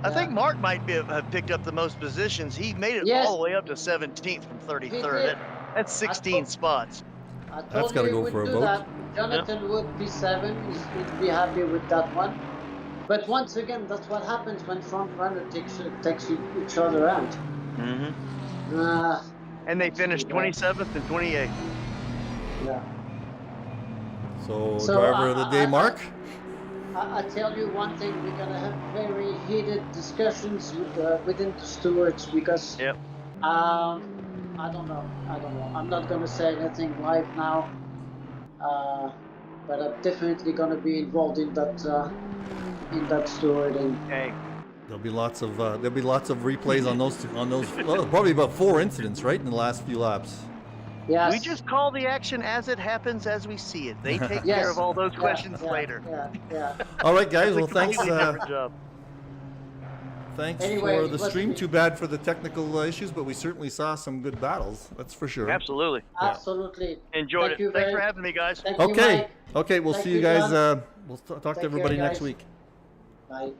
I think Mark might have picked up the most positions. He made it Yes. all the way up to 17th from 33rd. He did. That's 16 spots. I told That's gotta you go he would for a do vote. that. Jonathan would be 7. He'd be happy with that one. But once again, that's what happens when front runner takes each other out. Mm-hmm. And they finished 27th and 28th. Yeah. So, So, driver of the day, Mark? I tell you one thing, we're gonna have very heated discussions within the stewards because Yep. I don't know. I'm not gonna say anything live now, but I'm definitely gonna be involved in that steward. And Okay. There'll be lots of replays on those well, probably about 4 incidents, right, in the last few laps. yes, We just call the action as it happens, as we see it. They take yes, care of all those yeah, questions yeah, later. Yeah. All right, guys. Well, It's a thanks. completely different job. Thanks Anyway, for it the was stream. me. Too bad for the technical issues, but we certainly saw some good battles. That's for sure. Absolutely. Absolutely. Enjoyed Thank it. you Thanks very- for having me, guys. Thank you, Okay. Mike. Okay. We'll Thank see you you, guys. John. We'll talk to Take care, everybody next guys. week. Bye.